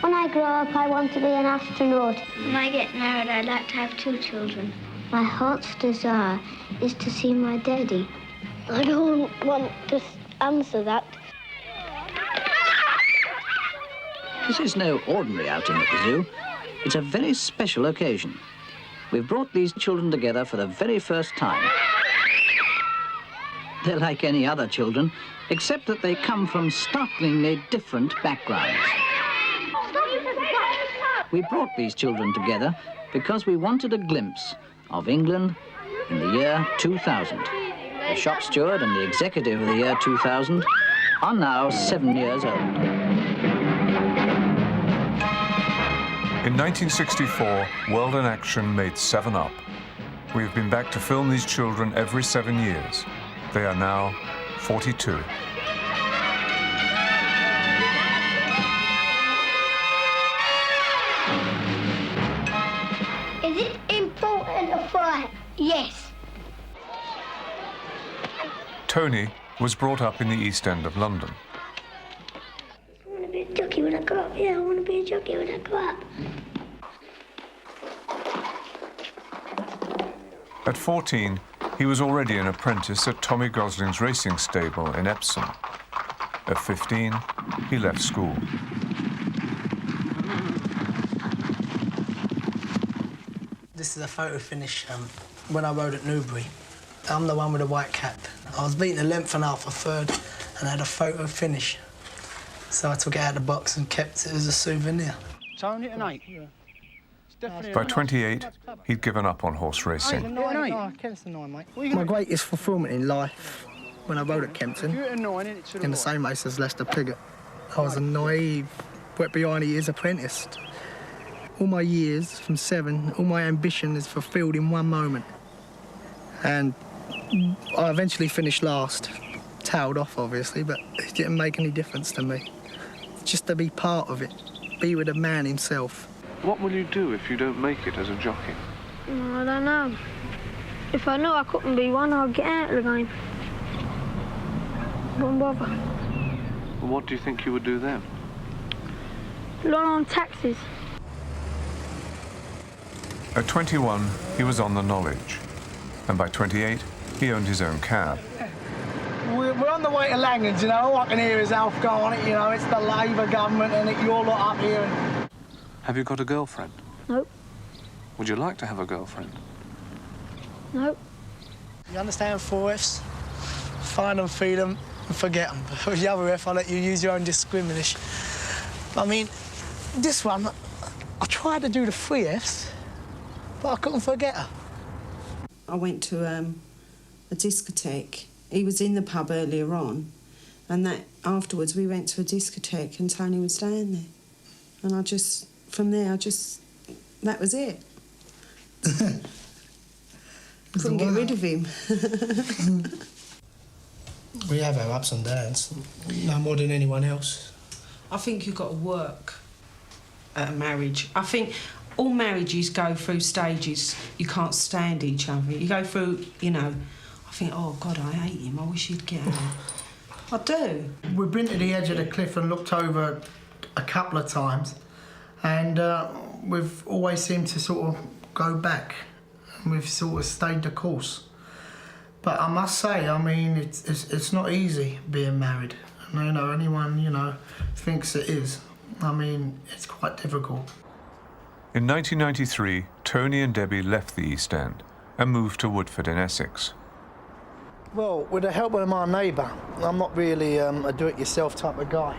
When I grow up, I want to be an astronaut. When I get married, I'd like to have 2 children. My heart's desire is to see my daddy. I don't want to answer that. This is no ordinary outing at the zoo. It's a very special occasion. We've brought these children together for the very first time. They're like any other children, except that they come from startlingly different backgrounds. We brought these children together because we wanted a glimpse of England in the year 2000. The shop steward and the executive of the year 2000 are now 7 years old. In 1964, World in Action made 7 Up. We have been back to film these children every 7 years. They are now 42. Is it important to fly? Yes. Tony was brought up in the East End of London. I want to be a jockey when I grow up. Yeah, I want to be a jockey when I grow up. At 14, he was already an apprentice at Tommy Gosling's racing stable in Epsom. At 15, he left school. This is a photo finish when I rode at Newbury. I'm the one with the white cap. I was beating a length and half a third and had a photo finish. So I took it out of the box and kept it as a souvenir. Tony, an 8. By 28, he'd given up on horse racing. My greatest fulfilment in life when I rode at Kempton, in the same race as Lester Piggott. I was a naive, wet-behind-the-ears apprentice. All my years, from 7, all my ambition is fulfilled in one moment. And I eventually finished last, tailed off, obviously, but it didn't make any difference to me. Just to be part of it, be with the man himself. What will you do if you don't make it as a jockey? I don't know. If I knew I couldn't be one, I'd get out of the game. Wouldn't bother. Well, what do you think you would do then? Lot on taxes. At 21, he was on the knowledge. And by 28, he owned his own cab. We're on the way to Langhams, you know. All I can hear is Alf go on it, you know. It's the Labour government and you're lot up here. And... Have you got a girlfriend? Nope. Would you like to have a girlfriend? Nope. You understand 4 Fs? Find them, feed them, and forget them. But with the other F, I'll let you use your own discrimination. I mean, this one, I tried to do the 3 Fs, but I couldn't forget her. I went to a discotheque. He was in the pub earlier on, and that afterwards we went to a discotheque and Tony was staying there. And I just, from there, that was it. Couldn't get rid of him. We have our ups and downs, no more than anyone else. I think you've got to work at a marriage. I think all marriages go through stages. You can't stand each other. You go through, you know, I think, oh, God, I hate him. I wish he'd get out. I do. We've been to the edge of the cliff and looked over a couple of times, and we've always seemed to sort of go back, and we've sort of stayed the course. But I must say, I mean, it's not easy being married. And, you know, anyone, you know, thinks it is. I mean, it's quite difficult. In 1993, Tony and Debbie left the East End and moved to Woodford in Essex. Well, with the help of my neighbour, I'm not really a do-it-yourself type of guy.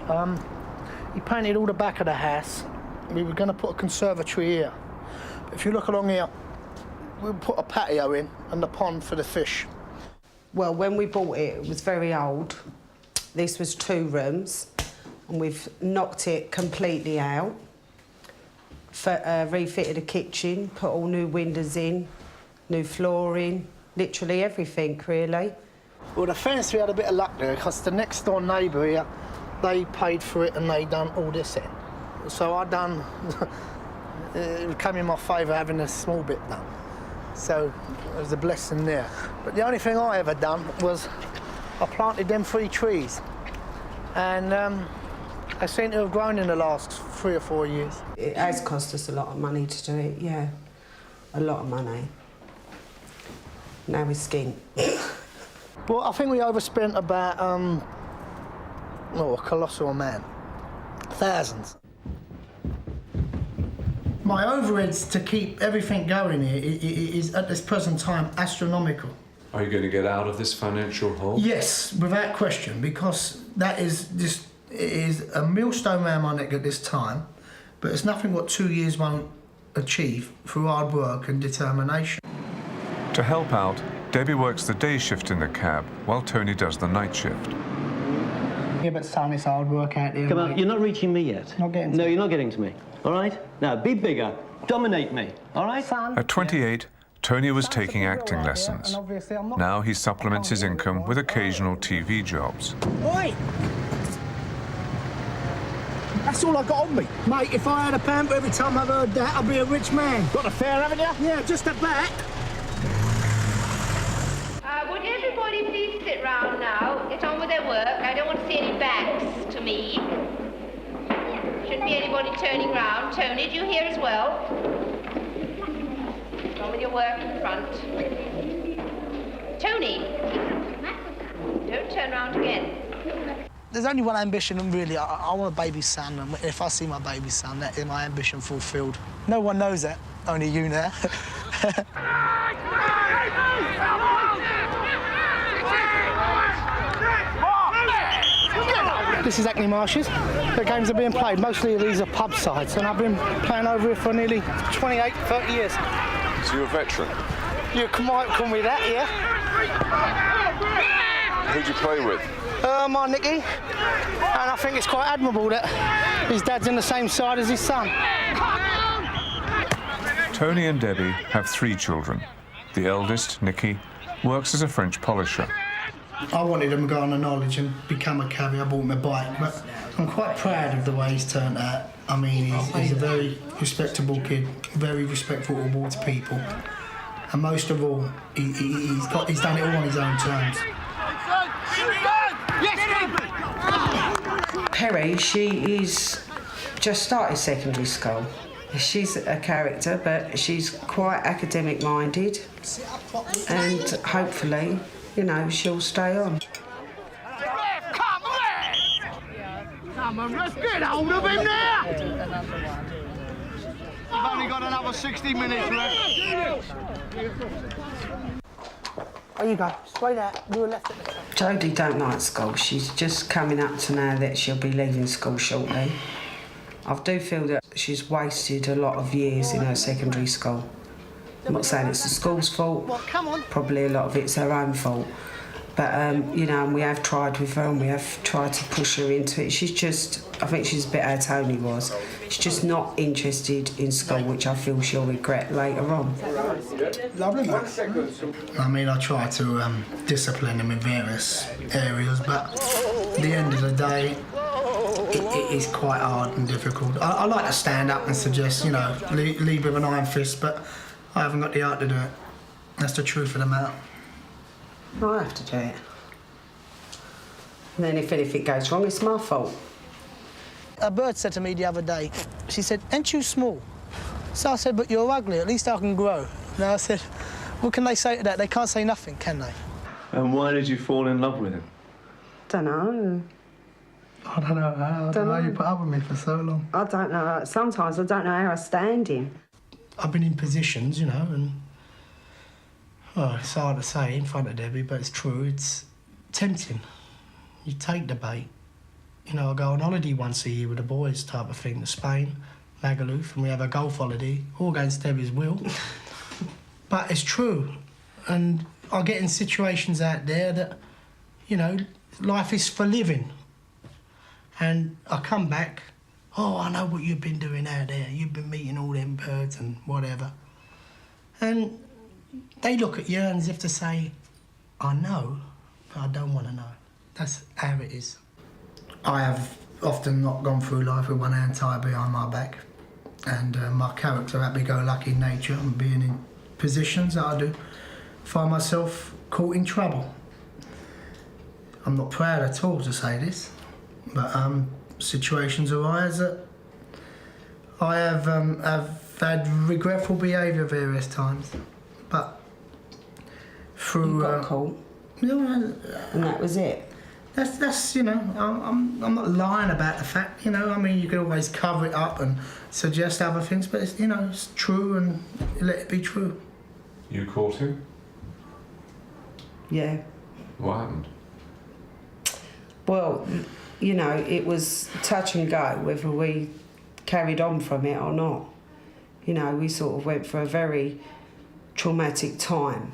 He painted all the back of the house. We were going to put a conservatory here. But if you look along here, we'll put a patio in and the pond for the fish. Well, when we bought it, it was very old. This was 2 rooms, and we've knocked it completely out. Refitted a kitchen, put all new windows in, new flooring, literally everything, really. Well, the fence, we had a bit of luck there, because the next door neighbour here, they paid for it and they done all this in. So I done, it came in my favour having a small bit done. So it was a blessing there. But the only thing I ever done was I planted them 3 trees. And they seem to have grown in the last 3 or 4 years. It has cost us a lot of money to do it, yeah. A lot of money. Now we're skint. Well, I think we overspent about, a colossal amount. Thousands. My overheads to keep everything going here is at this present time astronomical. Are you going to get out of this financial hole? Yes, without question, because that is just, it is a millstone around my neck at this time, but it's nothing what 2 years won't achieve through hard work and determination. To help out, Debbie works the day shift in the cab while Tony does the night shift. Yeah, but son, it's hard work out there. Come on, you're not reaching me yet. Not getting to No, me. you're not getting to me. All right? Now, be bigger. Dominate me. All right? Son, At 28, Tony was taking acting lessons. Now he supplements his income with occasional TV jobs. Oi! That's all I got on me. Mate, if I had a pound for every time I've heard that, I'd be a rich man. Got a fare, haven't you? Yeah, just a back. Would everybody please sit round now, get on with their work? I don't want to see any backs to me. Shouldn't be anybody turning round. Tony, do you hear as well? Get on with your work in front. Tony, don't turn round again. There's only one ambition, really. I want a baby son, and if I see my baby son, that is my ambition fulfilled. No one knows that, only you now. This is Hackney Marshes. The games are being played. Mostly these are pub sides, and I've been playing over here for nearly 28, 30 years. So you're a veteran? You might call me that, yeah. Who'd you play with? My Nicky. And I think it's quite admirable that his dad's in the same side as his son. Tony and Debbie have 3 children. The eldest, Nicky, works as a French polisher. I wanted him to go on the knowledge and become a cabbie. I bought him a bike, but I'm quite proud of the way he's turned out. I mean, he's a very respectable kid, very respectful towards people. And most of all, he's done it all on his own terms. Perry, she is just started secondary school. She's a character, but she's quite academic-minded, and hopefully, you know, she'll stay on. Come on, let's get hold of him now! You've only got another 60 minutes left. There you go, straight out, you were left at the top. Jodie don't like school. She's just coming up to now that she'll be leaving school shortly. I do feel that she's wasted a lot of years in her secondary school. I'm not saying it's the school's fault. Probably a lot of it's her own fault. But, you know, and we have tried with her and we have tried to push her into it. She's just, I think she's a bit how Tony was. She's just not interested in school, which I feel she'll regret later on. Lovely, man. I mean, I try to discipline him in various areas, but at the end of the day, it is quite hard and difficult. I like to stand up and suggest, you know, lead with an iron fist, but I haven't got the heart to do it. That's the truth of the matter. I have to do it. And then if anything goes wrong, it's my fault. A bird said to me the other day, she said, "Ain't you small?" So I said, "But you're ugly, at least I can grow." And I said, what can they say to that? They can't say nothing, can they? And why did you fall in love with him? Don't know. I don't know how. I don't know how you put up with me for so long. I don't know. Sometimes I don't know how I stand him. I've been in positions, you know, and well, it's hard to say in front of Debbie, but it's true. It's tempting. You take the bait. You know, I go on holiday once a year with the boys, type of thing, to Spain, Magaluf, and we have a golf holiday, all against Debbie's will. But it's true, and I get in situations out there that, you know, life is for living. And I come back, oh, I know what you've been doing out there. You've been meeting all them birds and whatever. And they look at you as if to say, I know, but I don't want to know. That's how it is. I have often not gone through life with one hand tied behind my back. And my character, happy-go-lucky nature, and being in positions that I do, find myself caught in trouble. I'm not proud at all to say this, but situations arise that I have had regretful behaviour various times, but through... You got caught? No, and that was it? That's you know, I'm not lying about the fact, you know. I mean, you can always cover it up and suggest other things, but it's, you know, it's true and let it be true. You caught him? Yeah. What happened? Well, you know, it was touch and go whether we carried on from it or not. You know, we sort of went for a very traumatic time.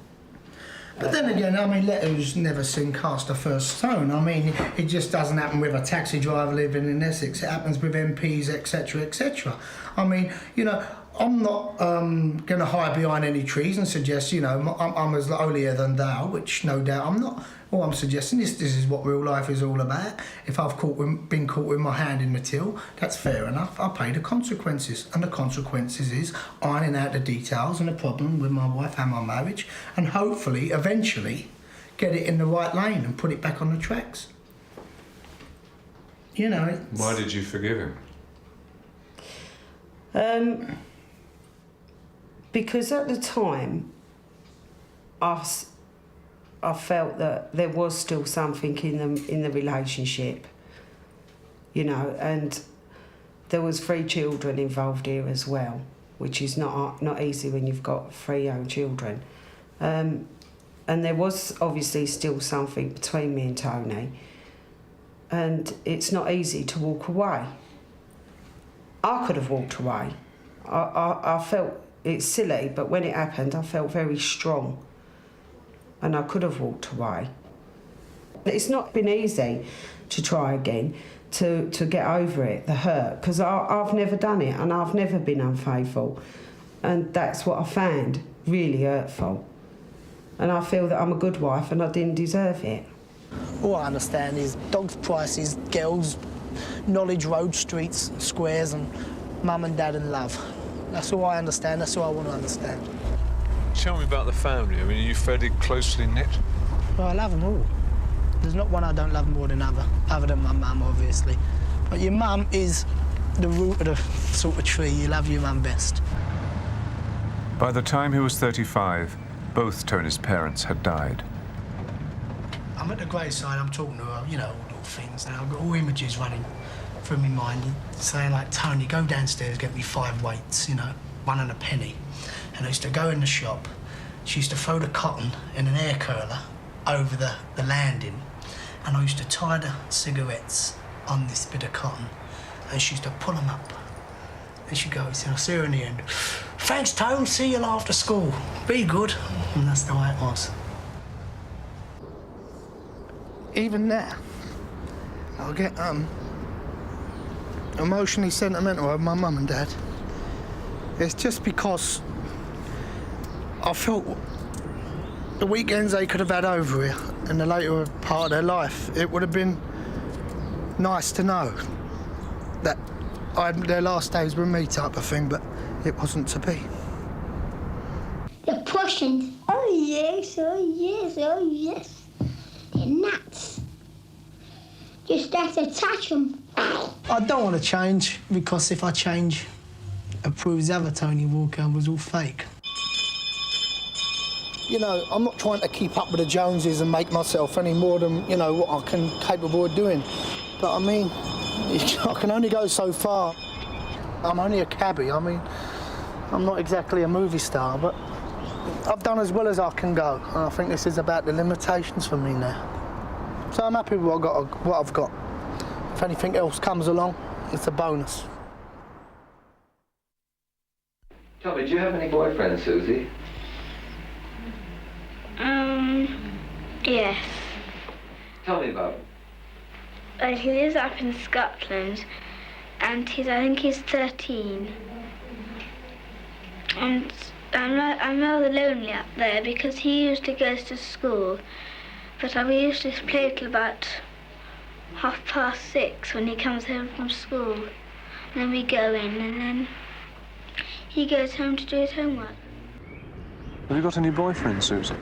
But then again, I mean, let who's never seen cast a first stone. I mean, it just doesn't happen with a taxi driver living in Essex. It happens with MPs, etc., etc. I mean, you know, I'm not going to hide behind any trees and suggest, you know, I'm as holier than thou, which no doubt I'm not. All I'm suggesting is this is what real life is all about. If I've been caught with my hand in the till, that's fair enough. I pay the consequences. And the consequences is ironing out the details and the problem with my wife and my marriage, and hopefully, eventually, get it in the right lane and put it back on the tracks. You know, it's... Why did you forgive him? Because at the time, I felt that there was still something in the relationship, you know, and there was 3 children involved here as well, which is not easy when you've got 3 young children. And there was obviously still something between me and Tony, and it's not easy to walk away. I could have walked away. I felt it's silly, but when it happened, I felt very strong. And I could have walked away. It's not been easy to try again, to get over it, the hurt, because I've never done it and I've never been unfaithful. And that's what I found really hurtful. And I feel that I'm a good wife and I didn't deserve it. All I understand is dogs' prices, girls, knowledge, road, streets, squares, and mum and dad and love. That's all I understand, that's all I want to understand. Tell me about the family. I mean, are you fairly closely knit? Well, I love them all. There's not one I don't love more than other than my mum, obviously. But your mum is the root of the sort of tree. You love your mum best. By the time he was 35, both Tony's parents had died. I'm at the graveside, I'm talking to her, you know, all little things, and I've got all images running through my mind, saying, like, Tony, go downstairs, get me 5 weights, you know, 1 and a penny. And I used to go in the shop. She used to throw the cotton in an air curler over the landing, and I used to tie the cigarettes on this bit of cotton, and she used to pull them up. And she'd go, and I see her in the end, thanks, Tone, see you after school. Be good. And that's the way it was. Even now, I'll get emotionally sentimental over my mum and dad. It's just because I felt the weekends they could have had over here in the later part of their life, it would have been nice to know that their last days were me type of thing, but it wasn't to be. The Prussians. Oh yes, oh yes, oh yes. They're nuts. Just have to touch them. I don't want to change, because if I change, it proves the other Tony Walker was all fake. You know, I'm not trying to keep up with the Joneses and make myself any more than, you know, what I can capable of doing. But I mean, I can only go so far. I'm only a cabbie. I mean, I'm not exactly a movie star, but I've done as well as I can go. And I think this is about the limitations for me now. So I'm happy with what I've got. If anything else comes along, it's a bonus. Tommy, do you have any boyfriends, Susie? Yes. Tell me about him. He lives up in Scotland, and I think he's 13. And I'm rather lonely up there because he usually goes to school, but we usually play till about 6:30 when he comes home from school. And then we go in, and then he goes home to do his homework. Have you got any boyfriends, Susie?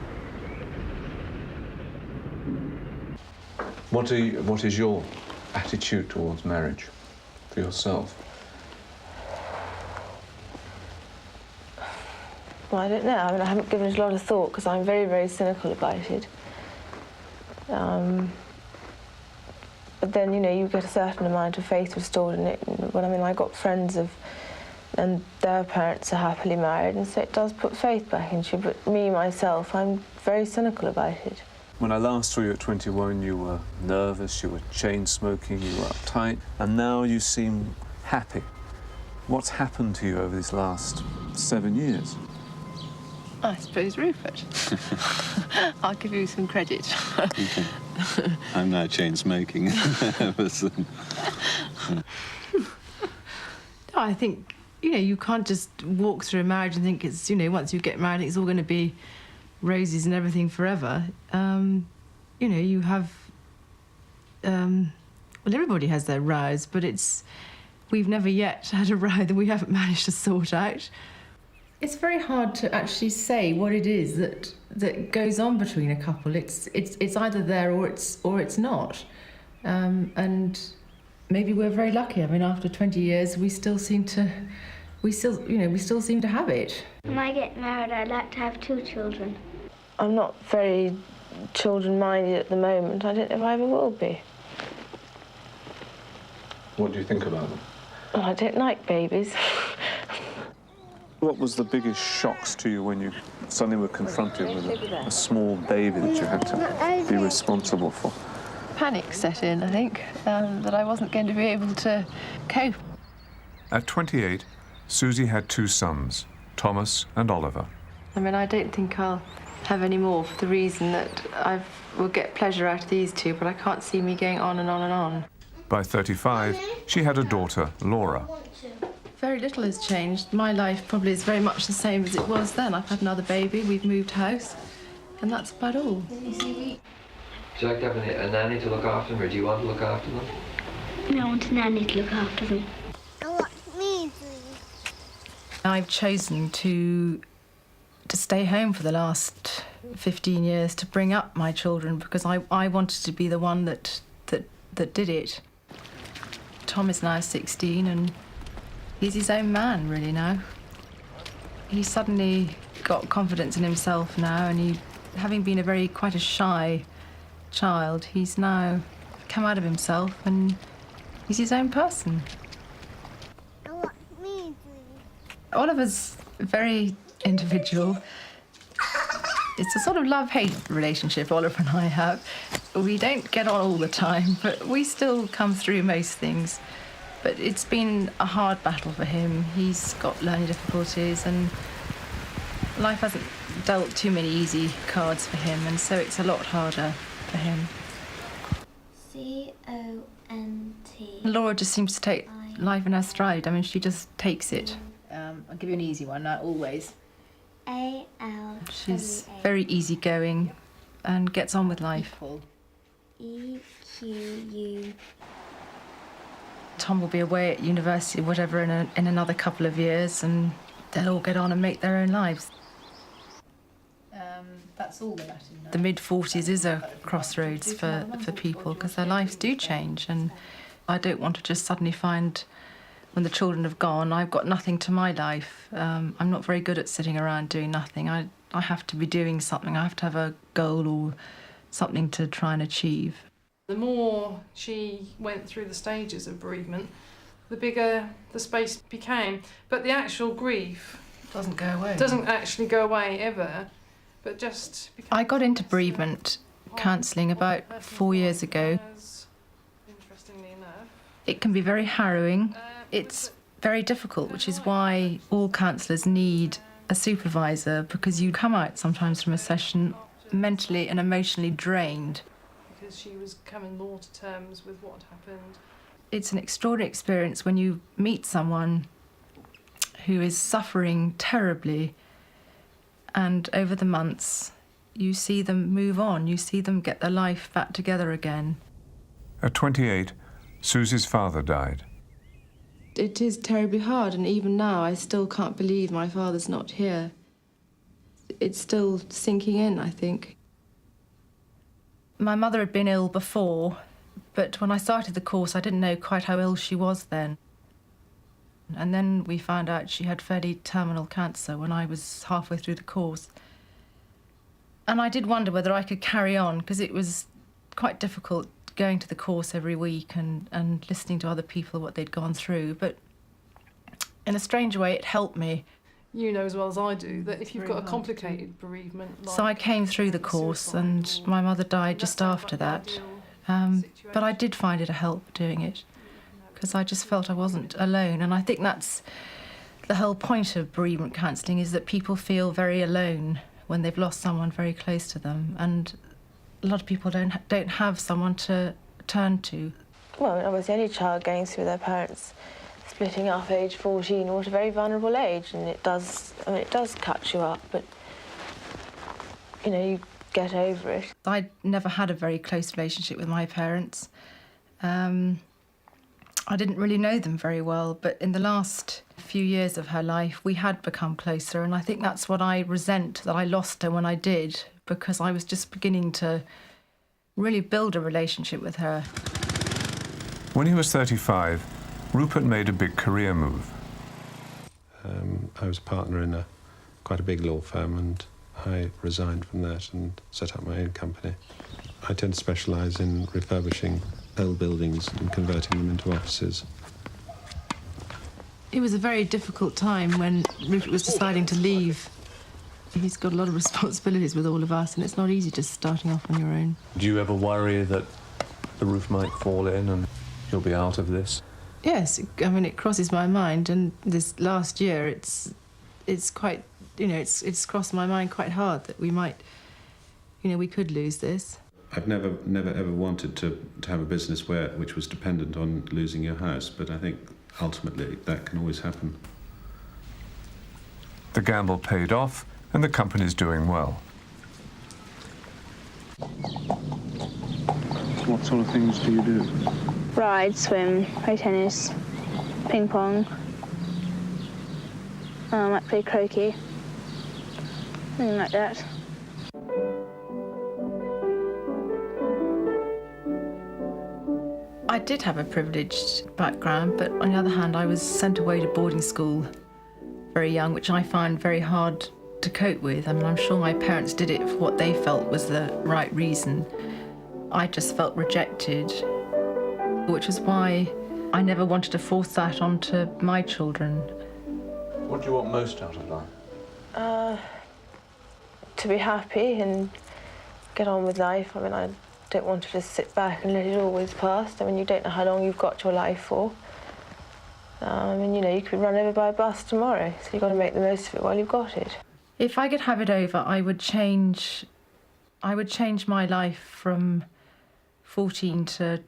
What is your attitude towards marriage for yourself? Well, I don't know. I mean, I haven't given it a lot of thought because I'm very, very cynical about it. But then, you know, you get a certain amount of faith restored in it. Well, I mean, I got friends and their parents are happily married, and so it does put faith back into you. But me, myself, I'm very cynical about it. When I last saw you at 21, you were nervous, you were chain-smoking, you were uptight, and now you seem happy. What's happened to you over these last 7 years? I suppose Rupert. I'll give you some credit. I'm now chain-smoking. No, I think, you know, you can't just walk through a marriage and think it's, you know, once you get married, it's all going to be roses and everything forever. You know, you have... well, everybody has their rows, but we've never yet had a row that we haven't managed to sort out. It's very hard to actually say what it is that goes on between a couple. It's either there or it's not. And maybe we're very lucky. I mean, after 20 years, we still seem to have it. When I get married, I'd like to have 2 children. I'm not very children-minded at the moment. I don't know if I ever will be. What do you think about them? Well, I don't like babies. What was the biggest shocks to you when you suddenly were confronted with a small baby that you had to be responsible for? Panic set in, I think, that I wasn't going to be able to cope. At 28, Susie had 2 sons, Thomas and Oliver. I mean, I don't think I'll have any more for the reason that I will get pleasure out of these 2, but I can't see me going on and on and on. By 35, she had a daughter, Laura. Very little has changed. My life probably is very much the same as it was then. I've had another baby, we've moved house, and that's about all. Would you like to have a nanny to look after them, or do you want to look after them? I want a nanny to look after them. I've chosen to stay home for the last 15 years to bring up my children because I wanted to be the one that did it. Tom is now 16 and he's his own man, really, now. He's suddenly got confidence in himself now, and having been quite a shy child, he's now come out of himself and he's his own person. Oliver's very individual. It's a sort of love-hate relationship Oliver and I have. We don't get on all the time, but we still come through most things. But it's been a hard battle for him. He's got learning difficulties and life hasn't dealt too many easy cards for him, and so it's a lot harder for him. C-O-N-T. Laura just seems to take life in her stride. I mean, she just takes it. I'll give you an easy one now, always. A-L. She's very easygoing and gets on with life. E-Q-U. Tom will be away at university, whatever, in another couple of years, and they'll all get on and make their own lives. That's all the Latin. The mid-40s is a crossroads for people because their lives do change, and I don't want to just suddenly find, when the children have gone, I've got nothing to my life. I'm not very good at sitting around doing nothing. I have to be doing something. I have to have a goal or something to try and achieve. The more she went through the stages of bereavement, the bigger the space became. But the actual grief doesn't go away. Doesn't actually go away ever, but just... I got into bereavement counselling about 4 years ago. Interestingly enough. It can be very harrowing. It's very difficult, which is why all counsellors need a supervisor, because you come out sometimes from a session mentally and emotionally drained. Because she was coming more to terms with what happened. It's an extraordinary experience when you meet someone who is suffering terribly, and over the months you see them move on, you see them get their life back together again. At 28, Susie's father died. It is terribly hard, and even now I still can't believe my father's not here. It's still sinking in, I think. My mother had been ill before, but when I started the course, I didn't know quite how ill she was then. And then we found out she had fairly terminal cancer when I was halfway through the course. And I did wonder whether I could carry on, because it was quite difficult going to the course every week and listening to other people what they'd gone through. But in a strange way, it helped me. You know as well as I do that if you've got a complicated bereavement... So I came through the course and my mother died just after that. But I did find it a help doing it, because I just felt I wasn't alone. And I think that's the whole point of bereavement counselling, is that people feel very alone when they've lost someone very close to them. And a lot of people don't have someone to turn to. Well, I was the only child going through their parents splitting up age 14, or at a very vulnerable age, and it does catch you up, but, you know, you get over it. I'd never had a very close relationship with my parents. I didn't really know them very well, but in the last few years of her life, we had become closer, and I think that's what I resent, that I lost her when I did, because I was just beginning to really build a relationship with her. When he was 35, Rupert made a big career move. I was a partner in quite a big law firm, and I resigned from that and set up my own company. I tend to specialise in refurbishing old buildings and converting them into offices. It was a very difficult time when Rupert was deciding to leave. He's got a lot of responsibilities with all of us, and it's not easy just starting off on your own. Do you ever worry that the roof might fall in and you'll be out of this? Yes, I mean, it crosses my mind, and this last year it's quite, you know, it's crossed my mind quite hard that we might, you know, we could lose this. I've never ever wanted to have a business which was dependent on losing your house, but I think ultimately that can always happen. The gamble paid off, and the company's doing well. What sort of things do you do? Ride, swim, play tennis, ping pong. I might play croquet, something like that. I did have a privileged background, but on the other hand, I was sent away to boarding school very young, which I find very hard to cope with. I mean, I'm sure my parents did it for what they felt was the right reason. I just felt rejected, which is why I never wanted to force that onto my children. What do you want most out of life? To be happy and get on with life. I mean, I don't want to just sit back and let it all whiz past. I mean, you don't know how long you've got your life for. I mean, you know, you could be run over by a bus tomorrow, so you've got to make the most of it while you've got it. If I could have it over, I would change my life from 14 to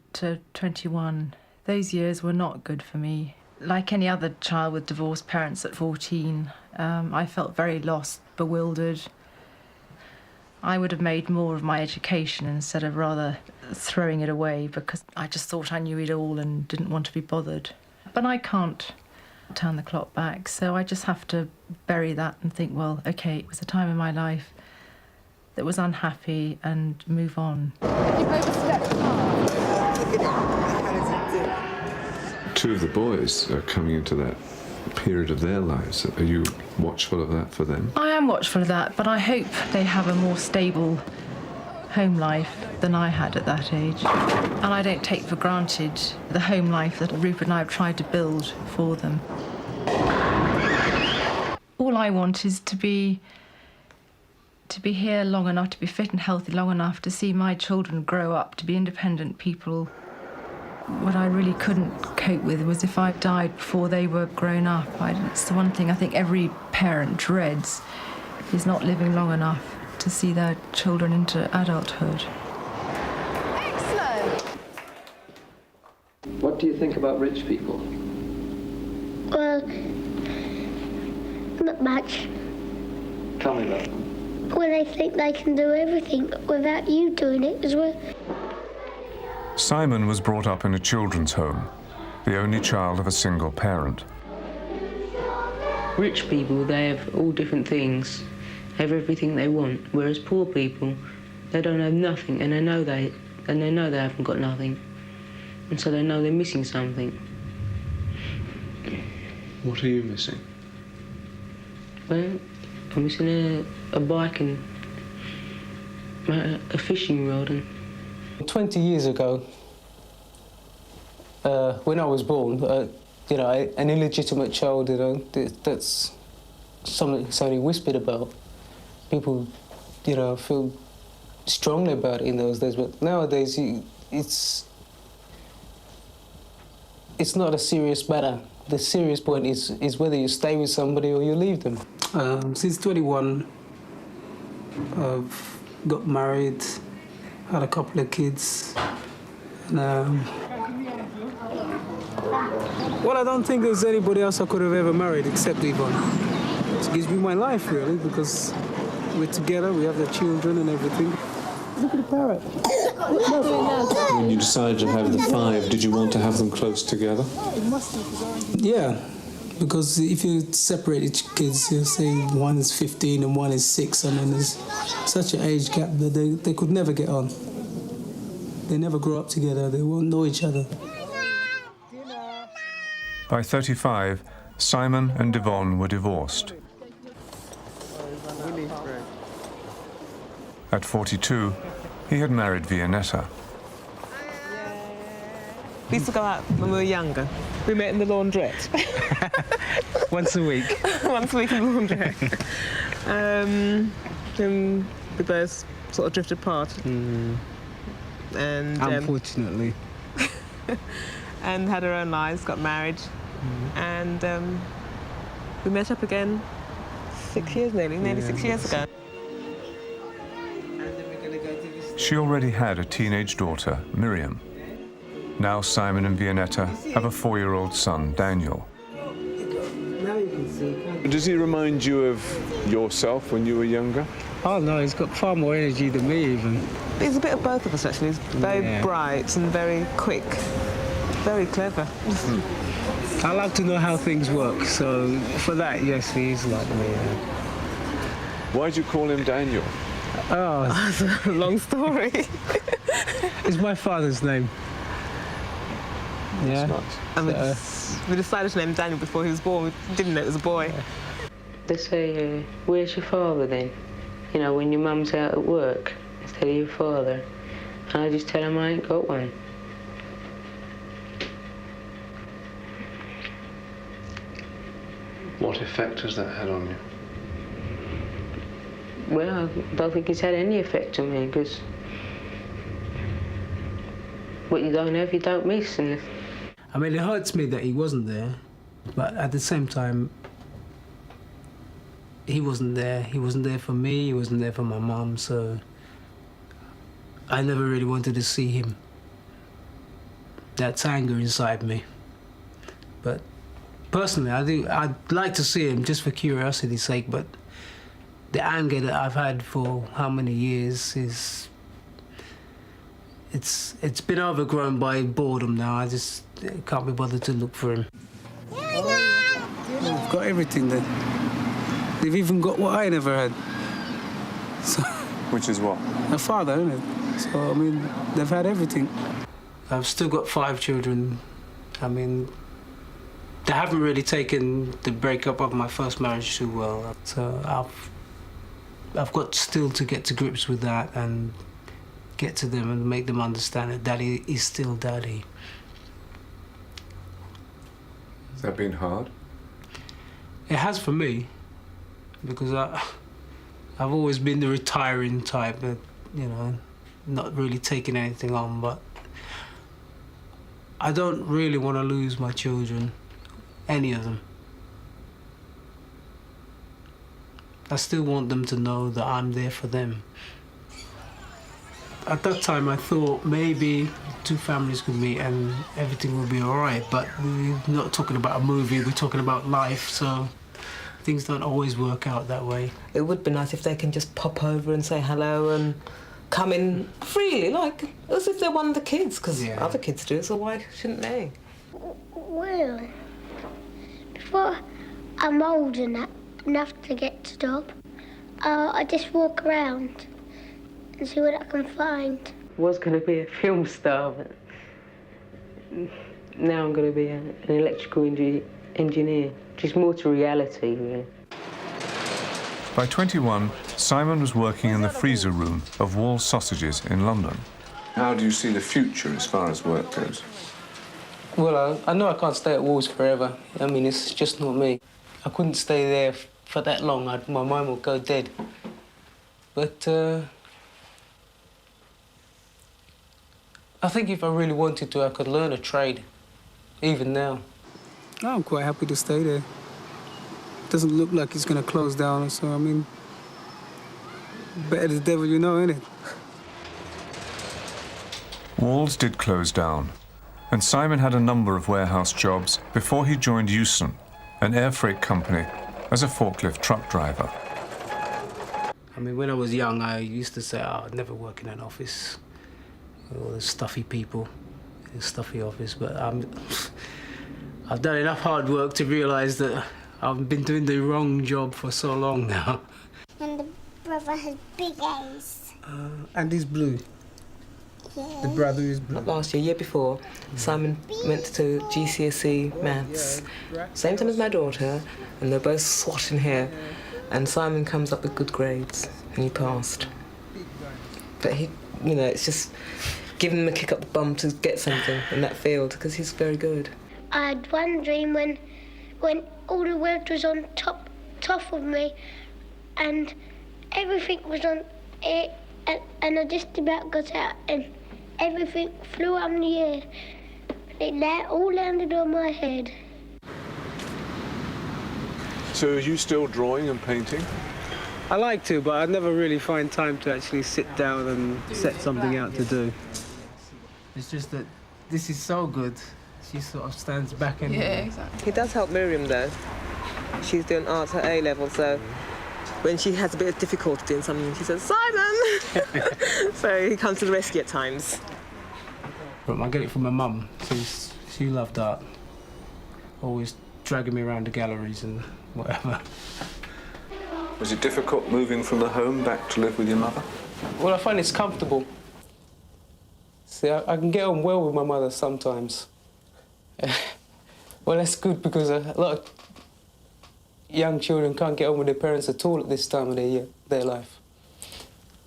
21. Those years were not good for me. Like any other child with divorced parents at 14, I felt very lost, bewildered. I would have made more of my education instead of rather throwing it away, because I just thought I knew it all and didn't want to be bothered. But I can't turn the clock back, so I just have to bury that and think, well, OK, it was a time in my life that was unhappy, and move on. Two of the boys are coming into that period of their lives. Are you watchful of that for them? I am watchful of that, but I hope they have a more stable home life than I had at that age. And I don't take for granted the home life that Rupert and I have tried to build for them. All I want is to be here long enough, to be fit and healthy long enough to see my children grow up to be independent people. What I really couldn't cope with was if I died before they were grown up. It's the one thing I think every parent dreads, is not living long enough to see their children into adulthood. Excellent! What do you think about rich people? Well, not much. Tell me about them. Well, they think they can do everything without you doing it as well. Simon was brought up in a children's home, the only child of a single parent. Rich people, they have all different things, have everything they want, whereas poor people, they don't have nothing, and they know they haven't got nothing, and so they know they're missing something. What are you missing? Well, I'm missing a bike and a fishing rod. And 20 years ago, when I was born, you know, an illegitimate child, you know, that's something that's only whispered about. People, you know, feel strongly about it in those days, but nowadays it's not a serious matter. The serious point is whether you stay with somebody or you leave them. Since 21, I've got married, had a couple of kids, and well, I don't think there's anybody else I could have ever married except Yvonne. She gives me my life, really, because we're together, we have the children and everything. Look at the parrot. When you decided to have the 5, did you want to have them close together? Yeah, because if you separate each kids, you say one is 15 and one is 6, and then there's such an age gap that they could never get on. They never grow up together, they won't know each other. By 35, Simon and Yvonne were divorced. At 42, he had married Vianetta. We used to go out when we were younger. We met in the laundrette. Once a week. Once a week in the laundrette. Then we both sort of drifted apart. And unfortunately. and had our own lives, got married. And we met up again 6 years nearly 6 years ago. She already had a teenage daughter, Miriam. Now Simon and Vianetta have a 4-year-old son, Daniel. Does he remind you of yourself when you were younger? Oh no, he's got far more energy than me even. He's a bit of both of us actually. He's very bright and very quick, very clever. I like to know how things work, so for that, yes, he's like me. Why do you call him Daniel? Oh, that's a long story. It's my father's name. Yeah. That's nice. And we decided to name Daniel before he was born. We didn't know it was a boy. They say, where's your father then? You know, when your mum's out at work, instead of your father. And I just tell them I ain't got one. What effect has that had on you? Well, I don't think it's had any effect on me, because what you don't have, you don't miss. And I mean, it hurts me that he wasn't there, but at the same time, he wasn't there. He wasn't there for me, he wasn't there for my mum, so I never really wanted to see him. That's anger inside me. But personally, I'd like to see him just for curiosity's sake, but the anger that I've had for how many years it's been overgrown by boredom now. I just can't be bothered to look for him. They've got everything there. They've even got what I never had. So, which is what? A father, isn't it? So, I mean, they've had everything. I've still got 5 children. I mean, they haven't really taken the breakup of my first marriage too well. So I've got still to get to grips with that and get to them and make them understand that Daddy is still Daddy. Has that been hard? It has for me, because I've always been the retiring type, that, you know, not really taking anything on, but I don't really want to lose my children, any of them. I still want them to know that I'm there for them. At that time, I thought maybe 2 families could meet and everything would be all right, but we're not talking about a movie, we're talking about life, so things don't always work out that way. It would be nice if they can just pop over and say hello and come in freely, like as if they're one of the kids, because other kids do, so why shouldn't they? Well, before I'm old enough to get to stop, I just walk around and see what I can find. I was going to be a film star, but now I'm going to be an electrical engineer, just more to reality, really. By 21, Simon was working in the freezer room of Wall's Sausages in London. How do you see the future as far as work goes? Well, I know I can't stay at Wall's forever. I mean, it's just not me. I couldn't stay there for that long. My mind would go dead. But I think if I really wanted to, I could learn a trade, even now. I'm quite happy to stay there. It doesn't look like it's going to close down, so, I mean, better the devil you know, innit? Wall's did close down, and Simon had a number of warehouse jobs before he joined Euston, an air freight company, as a forklift truck driver. I mean, when I was young, I used to say, I'd never work in an office. All the stuffy people, a stuffy office, but I've done enough hard work to realise that I've been doing the wrong job for so long now. And the brother has big eyes. And he's blue. Yeah. The brother is blue. Not last year, year before, Simon went to GCSE maths, same time as my daughter, and they're both swatting here. And Simon comes up with good grades, and he passed. But he, you know, it's just giving him a kick up the bum to get something in that field, because he's very good. I had one dream when all the world was on top of me, and everything was on it, and I just about got out, and everything flew up in the air. It all landed on my head. So are you still drawing and painting? I like to, but I never really find time to actually sit down and set something out to do. It's just that this is so good, she sort of stands back and... Yeah, exactly. He does help Miriam, though. She's doing arts at A-level, so when she has a bit of difficulty doing something, she says, Simon! So he comes to the rescue at times. But I get it from my mum. She loved art. Always dragging me around the galleries and whatever. Was it difficult moving from the home back to live with your mother? Well, I find it's comfortable. See, I can get on well with my mother sometimes. Well, that's good because a lot of young children can't get on with their parents at all at this time of their life.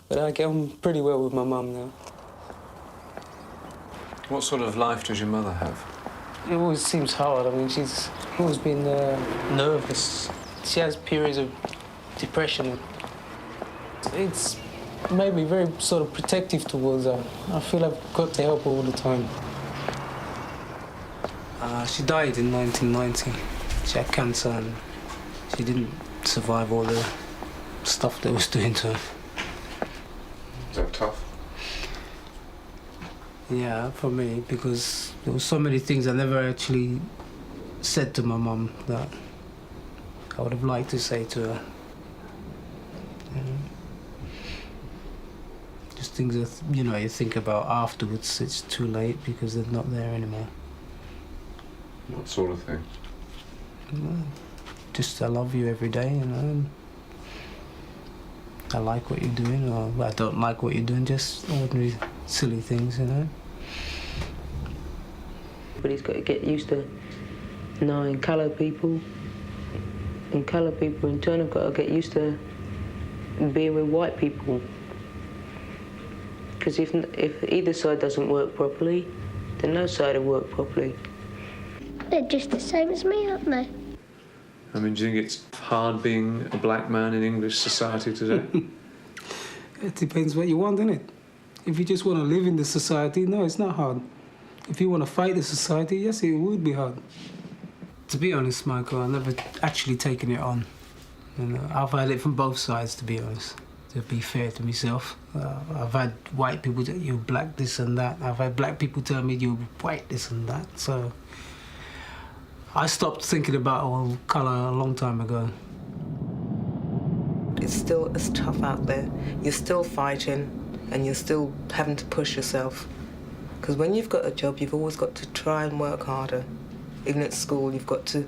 But I get on pretty well with my mum now. What sort of life does your mother have? It always seems hard. I mean, she's always been nervous. She has periods of depression. It's made me very sort of protective towards her. I feel I've got to help her all the time. She died in 1990. She had cancer and she didn't survive all the stuff that was doing to her. Is that tough? Yeah, for me, because there were so many things I never actually said to my mum that I would have liked to say to her. You know? Just things that, you know, you think about afterwards, it's too late because they're not there anymore. What sort of thing? Well, just I love you every day, you know. And I like what you're doing, or I don't like what you're doing, just ordinary silly things, you know. But he's got to get used to knowing coloured people, and coloured people in turn have got to get used to being with white people. Because if either side doesn't work properly, then no side will work properly. They're just the same as me, aren't they? I mean, do you think it's hard being a black man in English society today? It depends what you want, innit? If you just want to live in the society, no, it's not hard. If you want to fight the society, yes, it would be hard. To be honest, Michael, I've never actually taken it on. You know, I've had it from both sides, to be honest, to be fair to myself. I've had white people tell you black this and that. I've had black people tell me you're white this and that. So I stopped thinking about all colour a long time ago. It's still as tough out there. You're still fighting and you're still having to push yourself. Because when you've got a job, you've always got to try and work harder. Even at school, you've got to...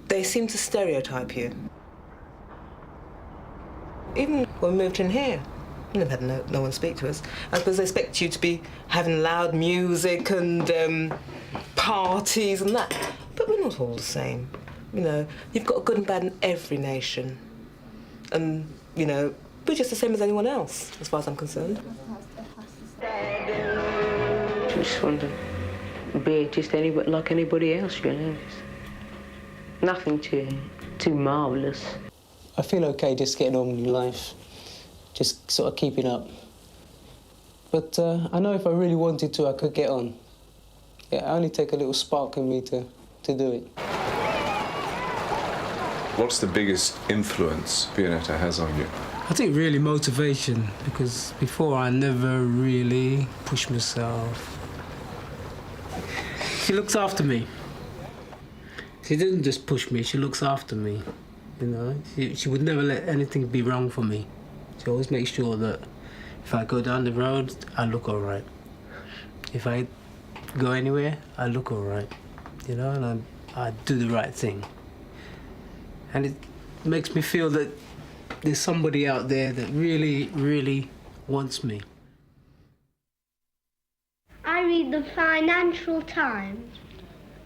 They seem to stereotype you. Even when we moved in here, we never had no one speak to us. I suppose they expect you to be having loud music and parties and that. But we're not all the same. You know, you've got good and bad in every nation. And, you know, we're just the same as anyone else, as far as I'm concerned. I just want to be just like anybody else, you know. Nothing too marvellous. I feel okay just getting on with life, just sort of keeping up. But I know if I really wanted to, I could get on. Yeah, it only take a little spark in me to do it. What's the biggest influence Violetta has on you? I think really motivation, because before I never really pushed myself. She looks after me. She didn't just push me, she looks after me, you know. She would never let anything be wrong for me. She always makes sure that if I go down the road, I look all right. If I go anywhere, I look all right, you know, and I do the right thing. And it makes me feel that there's somebody out there that really, really wants me. I read the Financial Times.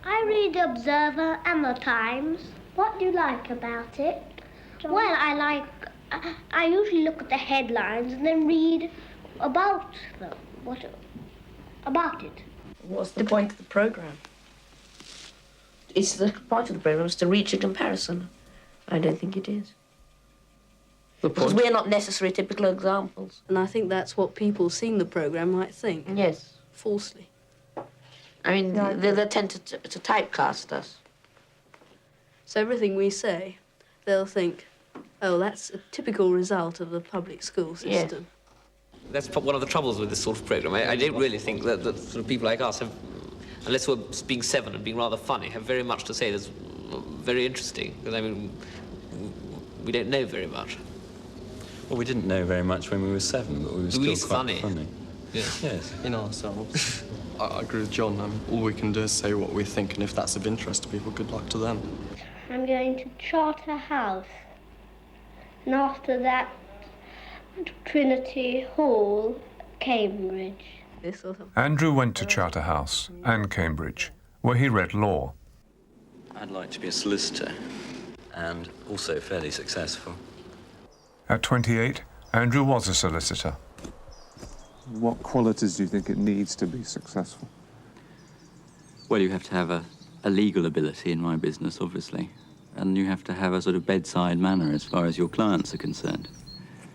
I read the Observer and the Times. What do you like about it? John? Well, I usually look at the headlines and then read about them. About it. What's the point of the programme? It's the point of the programme is to reach a comparison. I don't think it is. Because we're not necessarily typical examples. And I think that's what people seeing the programme might think. Yes. Falsely. I mean, they tend to typecast us. So everything we say, they'll think, oh, that's a typical result of the public school system. Yeah. That's one of the troubles with this sort of programme. I don't really think that sort of people like us have, unless we're being seven and being rather funny, have very much to say that's very interesting. Because, I mean, we don't know very much. Well, we didn't know very much when we were 7, but we were still quite funny. Yes. Yes. In ourselves. I agree with John. All we can do is say what we think, and if that's of interest to people, good luck to them. I'm going to Charterhouse. And after that, Trinity Hall, Cambridge. Andrew went to Charterhouse and Cambridge, where he read law. I'd like to be a solicitor, and also fairly successful. At 28, Andrew was a solicitor. What qualities do you think it needs to be successful? Well, you have to have a legal ability in my business, obviously, and you have to have a sort of bedside manner as far as your clients are concerned.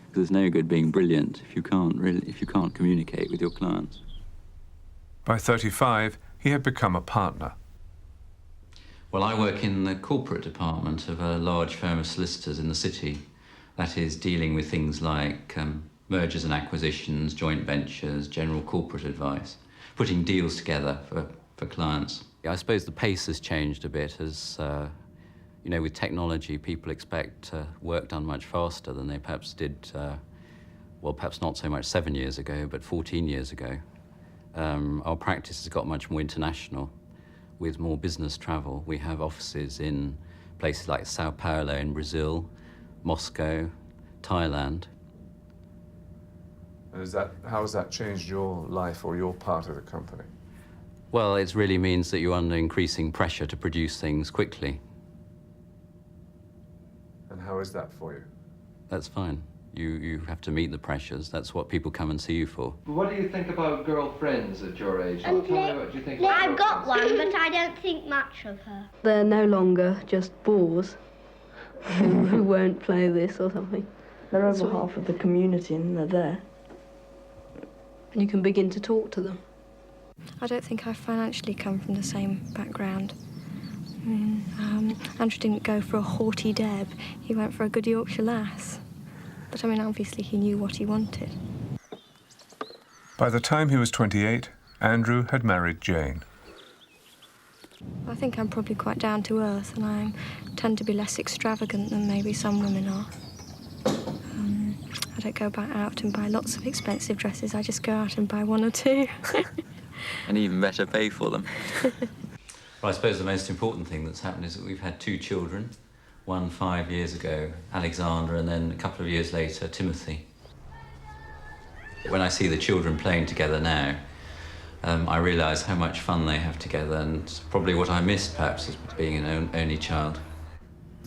Because there's no good being brilliant if you can't communicate with your clients. By 35, he had become a partner. Well, I work in the corporate department of a large firm of solicitors in the city. That is, dealing with things like mergers and acquisitions, joint ventures, general corporate advice, putting deals together for clients. I suppose the pace has changed a bit as, you know, with technology, people expect work done much faster than they perhaps did, well, perhaps not so much 7 years ago, but 14 years ago. Our practice has got much more international, with more business travel. We have offices in places like Sao Paulo in Brazil, Moscow, Thailand. And how has that changed your life or your part of the company? Well, it really means that you're under increasing pressure to produce things quickly. And how is that for you? That's fine. You have to meet the pressures. That's what people come and see you for. What do you think about girlfriends at your age? Tell me what you think. I've got one, but I don't think much of her. They're no longer just bores who won't play this or something. They're over half of the community and they're there. And you can begin to talk to them. I don't think I financially come from the same background. Andrew didn't go for a haughty deb, he went for a good Yorkshire lass. But I mean, obviously he knew what he wanted. By the time he was 28, Andrew had married Jane. I think I'm probably quite down to earth, and I tend to be less extravagant than maybe some women are. I don't go out and buy lots of expensive dresses, I just go out and buy one or two. And even better, pay for them. Well, I suppose the most important thing that's happened is that we've had 2 children. One 5 years ago, Alexander, and then a couple of years later, Timothy. When I see the children playing together now, I realise how much fun they have together, and probably what I missed, perhaps, is being an only child.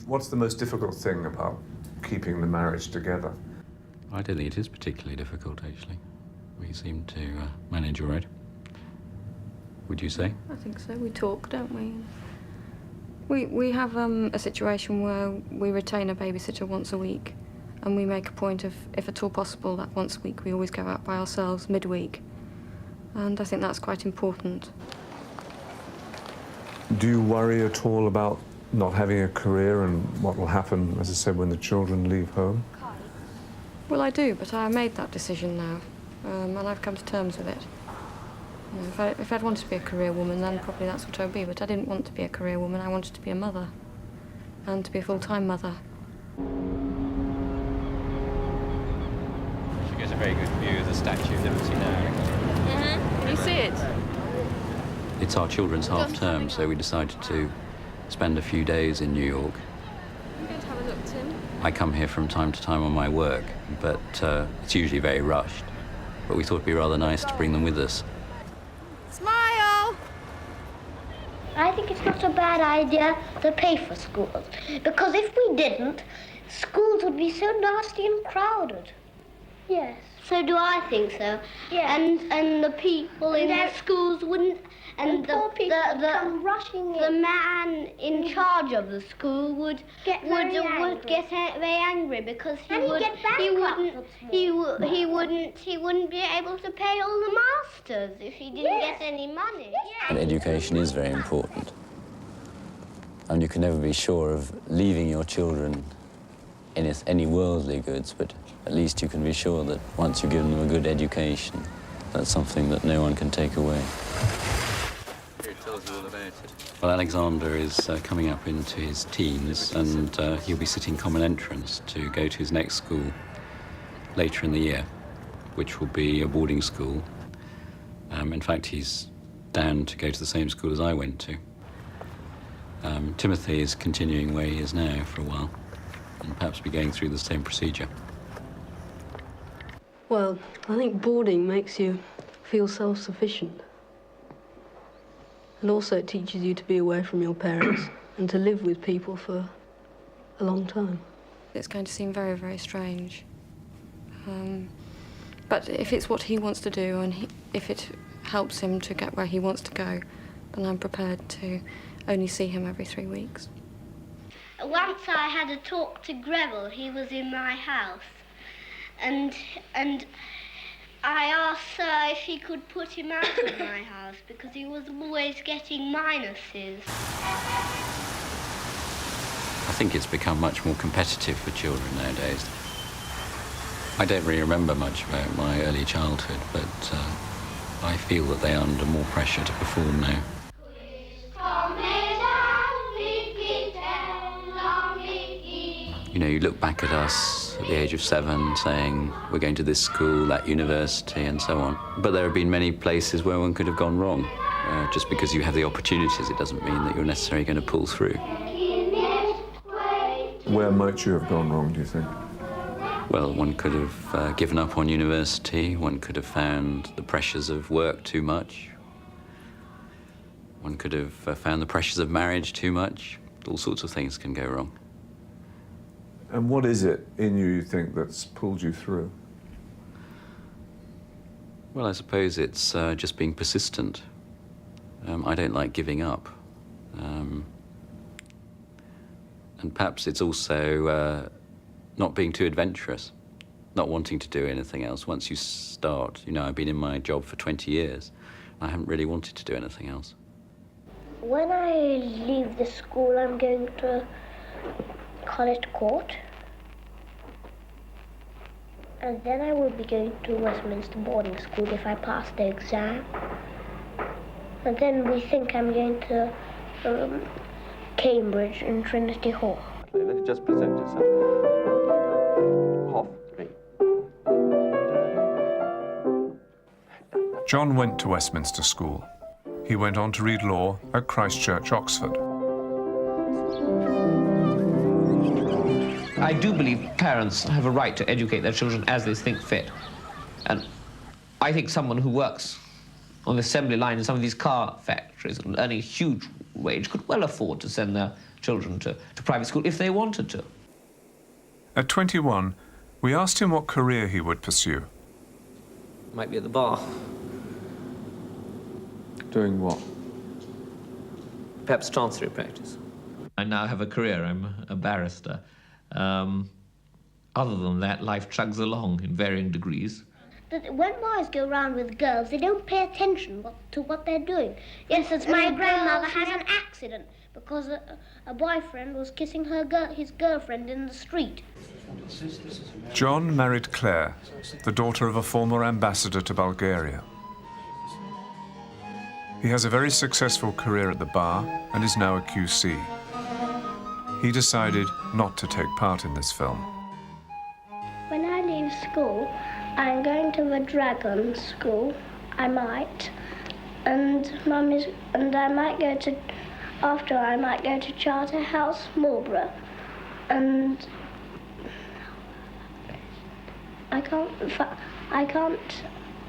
What's the most difficult thing about keeping the marriage together? I don't think it is particularly difficult, actually. We seem to manage all right. Would you say? I think so. We talk, don't we? We have a situation where we retain a babysitter once a week, and we make a point of, if at all possible, that once a week we always go out by ourselves midweek. And I think that's quite important. Do you worry at all about not having a career and what will happen, as I said, when the children leave home? Well, I do, but I made that decision now, and I've come to terms with it. You know, if I'd wanted to be a career woman, then probably that's what I'd be, but I didn't want to be a career woman. I wanted to be a mother, and to be a full-time mother. She gets a very good view of the Statue of Liberty now. Can you see it? It's our children's half-term, so we decided to spend a few days in New York. I'm going to have a look, Tim. I come here from time to time on my work, but it's usually very rushed. But we thought it'd be rather nice to bring them with us. Smile! I think it's not a bad idea to pay for schools, because if we didn't, schools would be so nasty and crowded. Yes. So do I think so. Yeah. And the people in the schools wouldn't, and poor people come rushing in. The man in charge of the school would get very angry because he wouldn't be able to pay all the masters if he didn't get any money. And education is very important. And you can never be sure of leaving your children any worldly goods, but at least you can be sure that once you've given them a good education, that's something that no one can take away. Here, tell us all about it. Well, Alexander is coming up into his teens, and he'll be sitting common entrance to go to his next school later in the year, which will be a boarding school. In fact, he's down to go to the same school as I went to. Timothy is continuing where he is now for a while, and perhaps be going through the same procedure. Well, I think boarding makes you feel self-sufficient. And also it teaches you to be away from your parents and to live with people for a long time. It's going to seem very, very strange. But if it's what he wants to do, and if it helps him to get where he wants to go, then I'm prepared to only see him every 3 weeks. Once I had a talk to Greville. He was in my house. And I asked Sir if he could put him out of my house because he was always getting minuses. I think it's become much more competitive for children nowadays. I don't really remember much about my early childhood, but I feel that they are under more pressure to perform now. You know, you look back at us at the age of 7 saying, we're going to this school, that university, and so on. But there have been many places where one could have gone wrong. Just because you have the opportunities, it doesn't mean that you're necessarily going to pull through. Where might you have gone wrong, do you think? Well, one could have given up on university. One could have found the pressures of work too much. One could have found the pressures of marriage too much. All sorts of things can go wrong. And what is it in you think that's pulled you through? Well, I suppose it's just being persistent. I don't like giving up. And perhaps it's also not being too adventurous, not wanting to do anything else. Once you start, you know, I've been in my job for 20 years. I haven't really wanted to do anything else. When I leave the school, I'm going to College Court. And then I will be going to Westminster boarding school if I pass the exam. And then we think I'm going to Cambridge and Trinity Hall. Let's just present yourself. Half 3. John went to Westminster School. He went on to read law at Christ Church, Oxford. I do believe parents have a right to educate their children as they think fit. And I think someone who works on the assembly line in some of these car factories, earning a huge wage, could well afford to send their children to private school if they wanted to. At 21, we asked him what career he would pursue. Might be at the bar. Doing what? Perhaps chancery practice. I now have a career. I'm a barrister. Other than that, life chugs along in varying degrees. When boys go around with girls, they don't pay attention to what they're doing. Yes, it's my grandmother had an accident because a boyfriend was kissing his girlfriend in the street. John married Claire, the daughter of a former ambassador to Bulgaria. He has a very successful career at the bar and is now a QC. He decided not to take part in this film. When I leave school, I'm going to the dragon school. I might, and I might go to. After I might go to Charterhouse, Marlborough, and I can't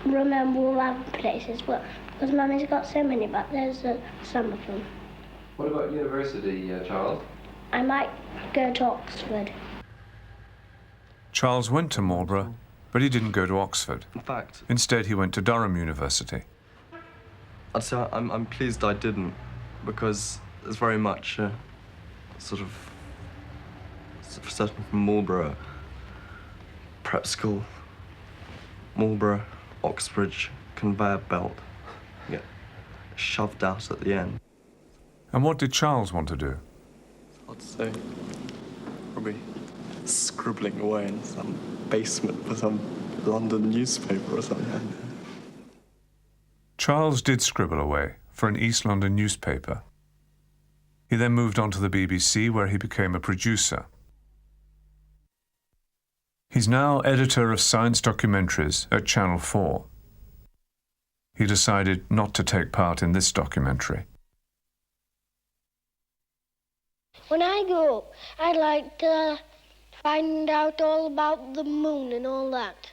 remember all other places, but because Mummy's got so many, but there's some of them. What about university, Charles? I might go to Oxford. Charles went to Marlborough, but he didn't go to Oxford. In fact, instead he went to Durham University. I'd say I'm pleased I didn't, because there's very much sort of certain from Marlborough, prep school, Marlborough, Oxbridge, conveyor belt. You get shoved out at the end. And what did Charles want to do? I'd say probably scribbling away in some basement for some London newspaper or something. Charles did scribble away for an East London newspaper. He then moved on to the BBC, where he became a producer. He's now editor of science documentaries at Channel 4. He decided not to take part in this documentary. When I grow up, I'd like to find out all about the moon and all that.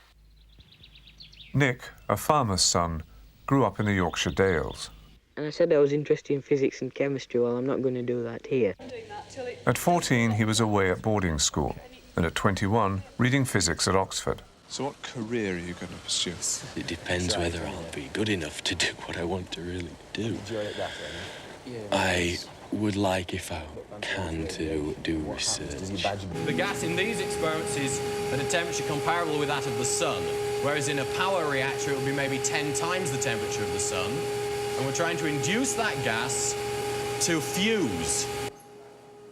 Nick, a farmer's son, grew up in the Yorkshire Dales. And I said I was interested in physics and chemistry. Well, I'm not going to do that here. At 14, he was away at boarding school, and at 21, reading physics at Oxford. So what career are you going to pursue? It depends whether I'll be good enough to do what I want to really do. I would like, if I can, to do research. The gas in these experiments is at a temperature comparable with that of the sun, whereas in a power reactor it would be maybe 10 times the temperature of the sun. And we're trying to induce that gas to fuse.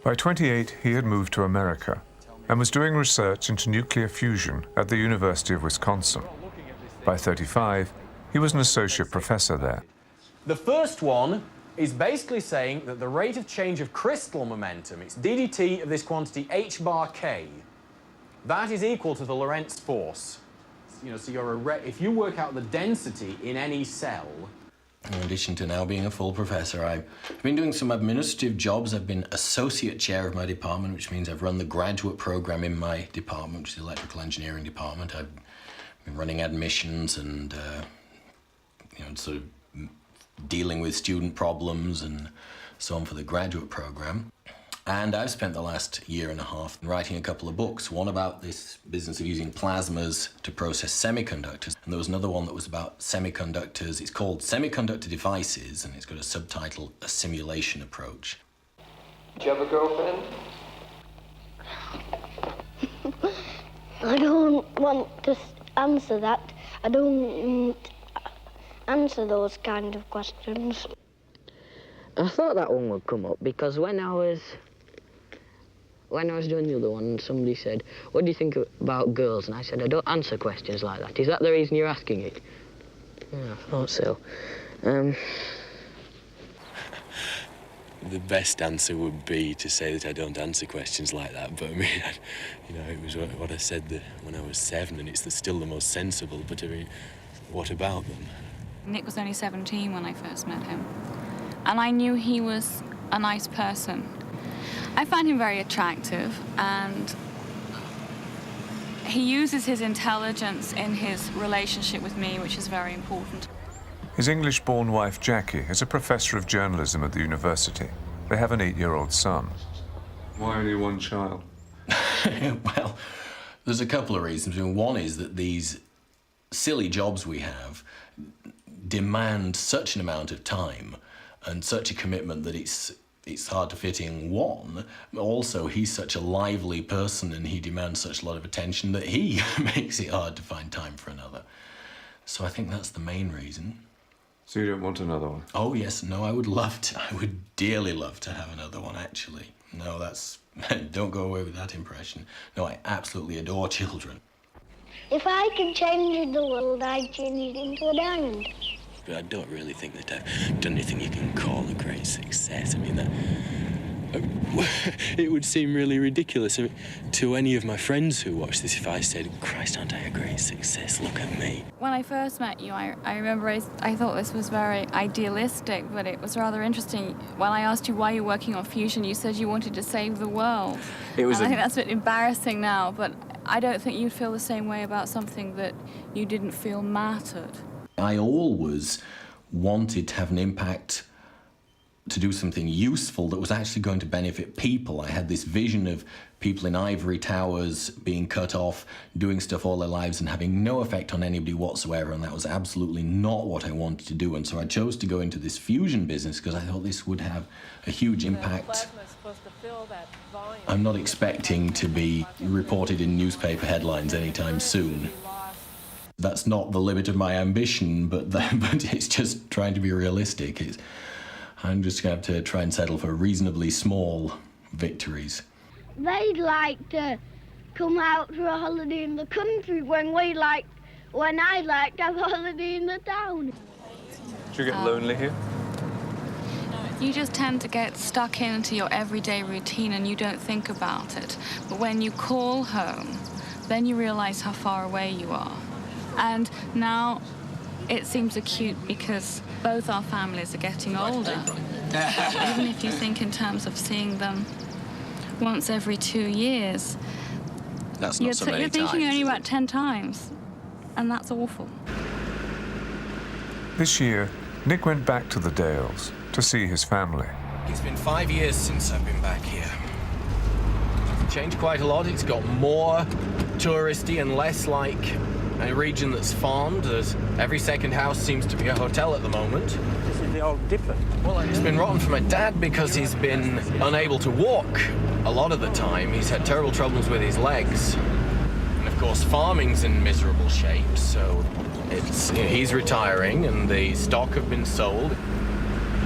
By 28, he had moved to America and was doing research into nuclear fusion at the University of Wisconsin. By 35, he was an associate professor there. The first one is basically saying that the rate of change of crystal momentum, it's ddt of this quantity h bar k, that is equal to the Lorentz force. You know, so if you work out the density in any cell. In addition to now being a full professor, I've been doing some administrative jobs. I've been associate chair of my department, which means I've run the graduate program in my department, which is the electrical engineering department. I've been running admissions and, sort of dealing with student problems and so on for the graduate program. And I've spent the last year and a half writing a couple of books, one about this business of using plasmas to process semiconductors, and there was another one that was about semiconductors. It's called Semiconductor Devices, and it's got a subtitle, A Simulation Approach. Do you have a girlfriend? I don't want to answer that. I don't answer those kind of questions. I thought that one would come up because when I was doing the other one, somebody said, "What do you think about girls?" And I said, "I don't answer questions like that. Is that the reason you're asking it?" Yeah, I thought so. The best answer would be to say that I don't answer questions like that, but I mean, it was what I said when I was 7, and it's still the most sensible, but I mean, what about them? Nick was only 17 when I first met him, and I knew he was a nice person. I find him very attractive, and he uses his intelligence in his relationship with me, which is very important. His English-born wife, Jackie, is a professor of journalism at the university. They have an 8-year-old son. Why only one child? Well, there's a couple of reasons. I mean, one is that these silly jobs we have demand such an amount of time and such a commitment that it's hard to fit in one. Also, he's such a lively person and he demands such a lot of attention that he makes it hard to find time for another. So I think that's the main reason. So you don't want another one? Oh, yes. No, I would love to. I would dearly love to have another one, actually. No, that's... don't go away with that impression. No, I absolutely adore children. If I could change the world, I'd change it into a diamond. But I don't really think that I've done anything you can call a great success. I mean, that it would seem really ridiculous to any of my friends who watch this if I said, Christ, aren't I a great success? Look at me. When I first met you, I remember I thought this was very idealistic, but it was rather interesting. When I asked you why you're working on fusion, you said you wanted to save the world. I think that's a bit embarrassing now, but I don't think you'd feel the same way about something that you didn't feel mattered. I always wanted to have an impact, to do something useful that was actually going to benefit people. I had this vision of people in ivory towers being cut off, doing stuff all their lives and having no effect on anybody whatsoever, and that was absolutely not what I wanted to do. And so I chose to go into this fusion business because I thought this would have a huge impact. I'm not expecting to be reported in newspaper headlines anytime soon. That's not the limit of my ambition, but it's just trying to be realistic. I'm just going to have to try and settle for reasonably small victories. They'd like to come out for a holiday in the country when I'd like to have a holiday in the town. Do you get lonely here? You just tend to get stuck into your everyday routine and you don't think about it. But when you call home, then you realize how far away you are. And now it seems acute because both our families are getting older. Even if you think in terms of seeing them once every 2 years, that's not so many you're thinking times, only about 10 times, and that's awful. This year, Nick went back to the Dales to see his family. It's been 5 years since I've been back here. It's changed quite a lot. It's got more touristy and less like a region that's farmed. Every second house seems to be a hotel at the moment. This is the old dipper. Well, it's been rotten for my dad because he's been unable to walk a lot of the time. He's had terrible troubles with his legs. And of course, farming's in miserable shape, so he's retiring and the stock have been sold.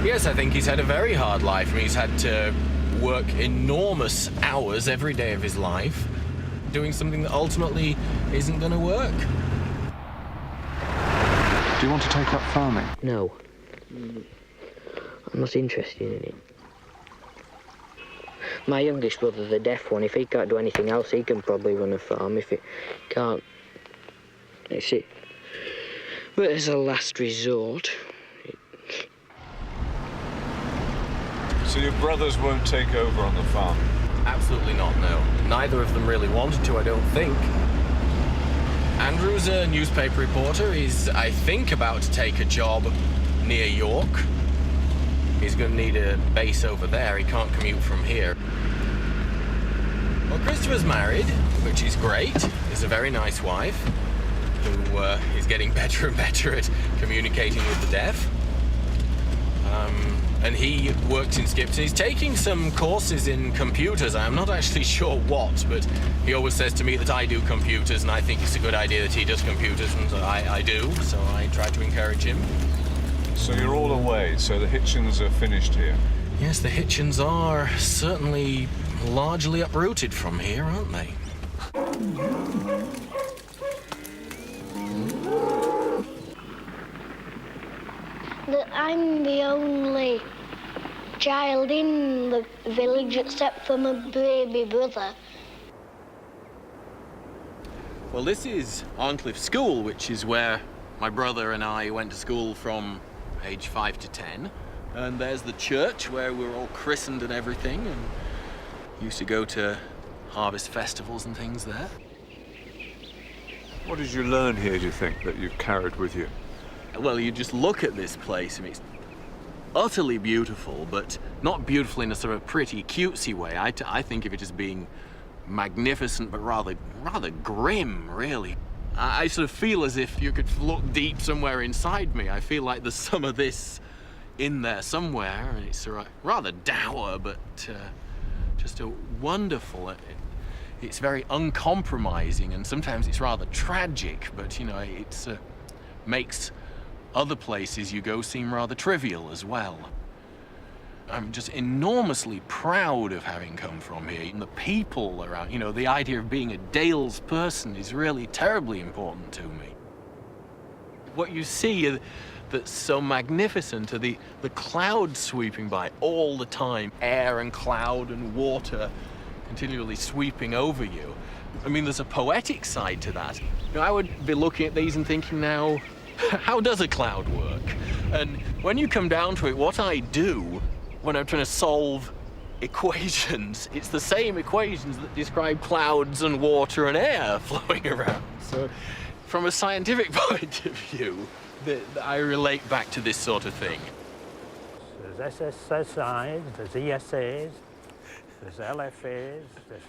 Yes, I think he's had a very hard life. I mean, he's had to work enormous hours every day of his life, doing something that ultimately isn't going to work. Do you want to take up farming? No. I'm not interested in it. My youngest brother, the deaf one, if he can't do anything else, he can probably run a farm. If he can't, it's it. But as a last resort... So your brothers won't take over on the farm? Absolutely not, no. Neither of them really wanted to, I don't think. Andrew's a newspaper reporter. He's, I think, about to take a job near York. He's going to need a base over there. He can't commute from here. Well, Christopher's married, which is great. He's a very nice wife who is getting better and better at communicating with the deaf. And he works in Skipton. He's taking some courses in computers. I'm not actually sure what, but he always says to me that I do computers, and I think it's a good idea that he does computers, and I do, so I try to encourage him. So you're all away, so the Hitchens are finished here? Yes, the Hitchens are certainly largely uprooted from here, aren't they? That I'm the only child in the village except for my baby brother. Well, this is Arncliffe School, which is where my brother and I went to school from age 5 to 10. And there's the church where we were all christened and everything, and used to go to harvest festivals and things there. What did you learn here, do you think, that you've carried with you? well, you just look at this place, I mean, it's utterly beautiful, but not beautiful in a sort of pretty, cutesy way. I think of it as being magnificent, but rather grim, really. I sort of feel as if you could look deep somewhere inside me. I feel like there's some of this in there somewhere, and it's rather dour, but just a wonderful. It's very uncompromising, and sometimes it's rather tragic, but, you know, it's makes other places you go seem rather trivial as well. I'm just enormously proud of having come from here. And the people around, you know, the idea of being a Dales person is really terribly important to me. What you see that's so magnificent are the clouds sweeping by all the time. Air and cloud and water continually sweeping over you. I mean, there's a poetic side to that. You know, I would be looking at these and thinking now, how does a cloud work? And when you come down to it, what I do when I'm trying to solve equations, it's the same equations that describe clouds and water and air flowing around. So from a scientific point of view, I relate back to this sort of thing. There's SSIs, there's ESAs, there's LFAs.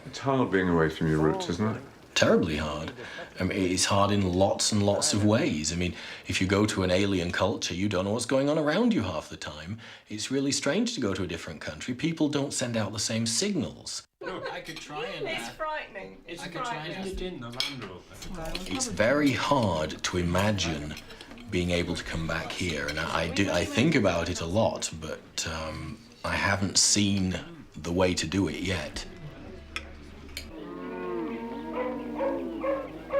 It's hard being away from your roots, isn't it? Terribly hard. I mean, it's hard in lots and lots of ways. I mean, if you go to an alien culture, you don't know what's going on around you half the time. It's really strange to go to a different country. People don't send out the same signals. I could try and... It's frightening. I could try and put in the land rover. It's very hard to imagine being able to come back here, and I think about it a lot, but I haven't seen the way to do it yet.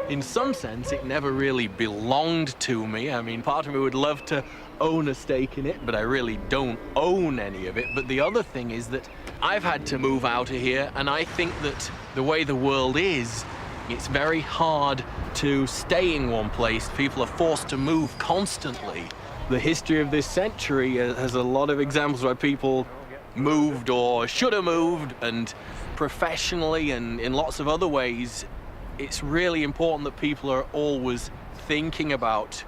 In some sense, it never really belonged to me. I mean, part of me would love to own a stake in it, but I really don't own any of it. But the other thing is that I've had to move out of here, and I think that the way the world is, it's very hard to stay in one place. People are forced to move constantly. The history of this century has a lot of examples where people moved or should have moved, and professionally and in lots of other ways, it's really important that people are always thinking about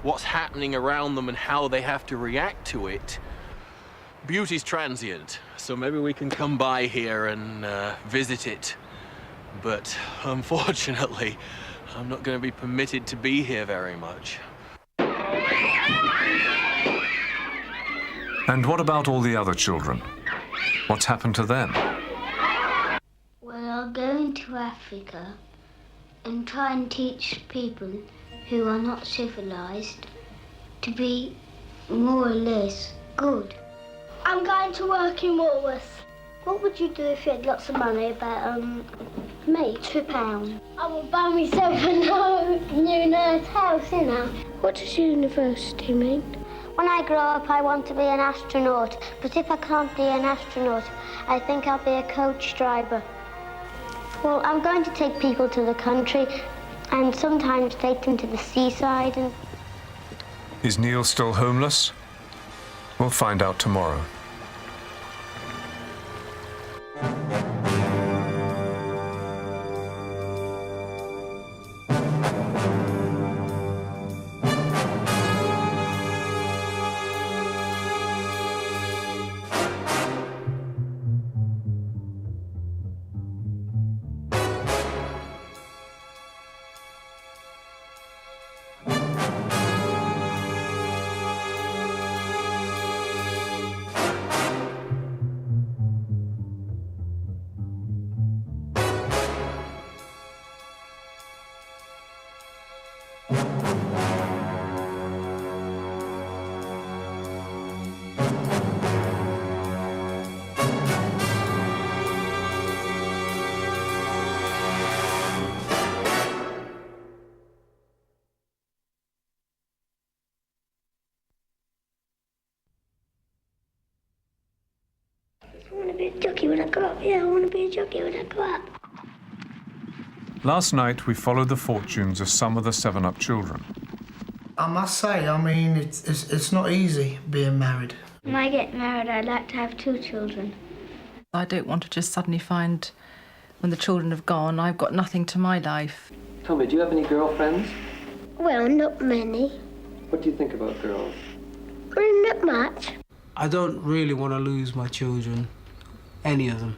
what's happening around them and how they have to react to it. Beauty's transient, so maybe we can come by here and visit it. But unfortunately, I'm not going to be permitted to be here very much. And what about all the other children? What's happened to them? Well, I'll go into Africa and try and teach people who are not civilized to be more or less good. I'm going to work in Woolworths. What would you do if you had lots of money? About me, £2. I will buy myself a new nice house, you know. What does university mean? When I grow up, I want to be an astronaut. But if I can't be an astronaut, I think I'll be a coach driver. Well, I'm going to take people to the country and sometimes take them to the seaside. And... Is Neil still homeless? We'll find out tomorrow. I want to be a jockey when I grow up. Yeah, I want to be a jockey when I grow up. Last night, we followed the fortunes of some of the 7-Up children. I must say, I mean, it's not easy being married. When I get married, I'd like to have 2 children. I don't want to just suddenly find, when the children have gone, I've got nothing to my life. Tommy, do you have any girlfriends? Well, not many. What do you think about girls? Not much. I don't really want to lose my children, any of them.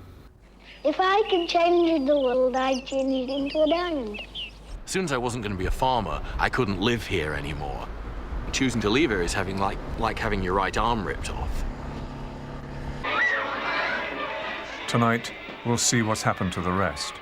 If I could change the world, I'd change it into a diamond. As soon as I wasn't going to be a farmer, I couldn't live here anymore. Choosing to leave here is having like having your right arm ripped off. Tonight, we'll see what's happened to the rest.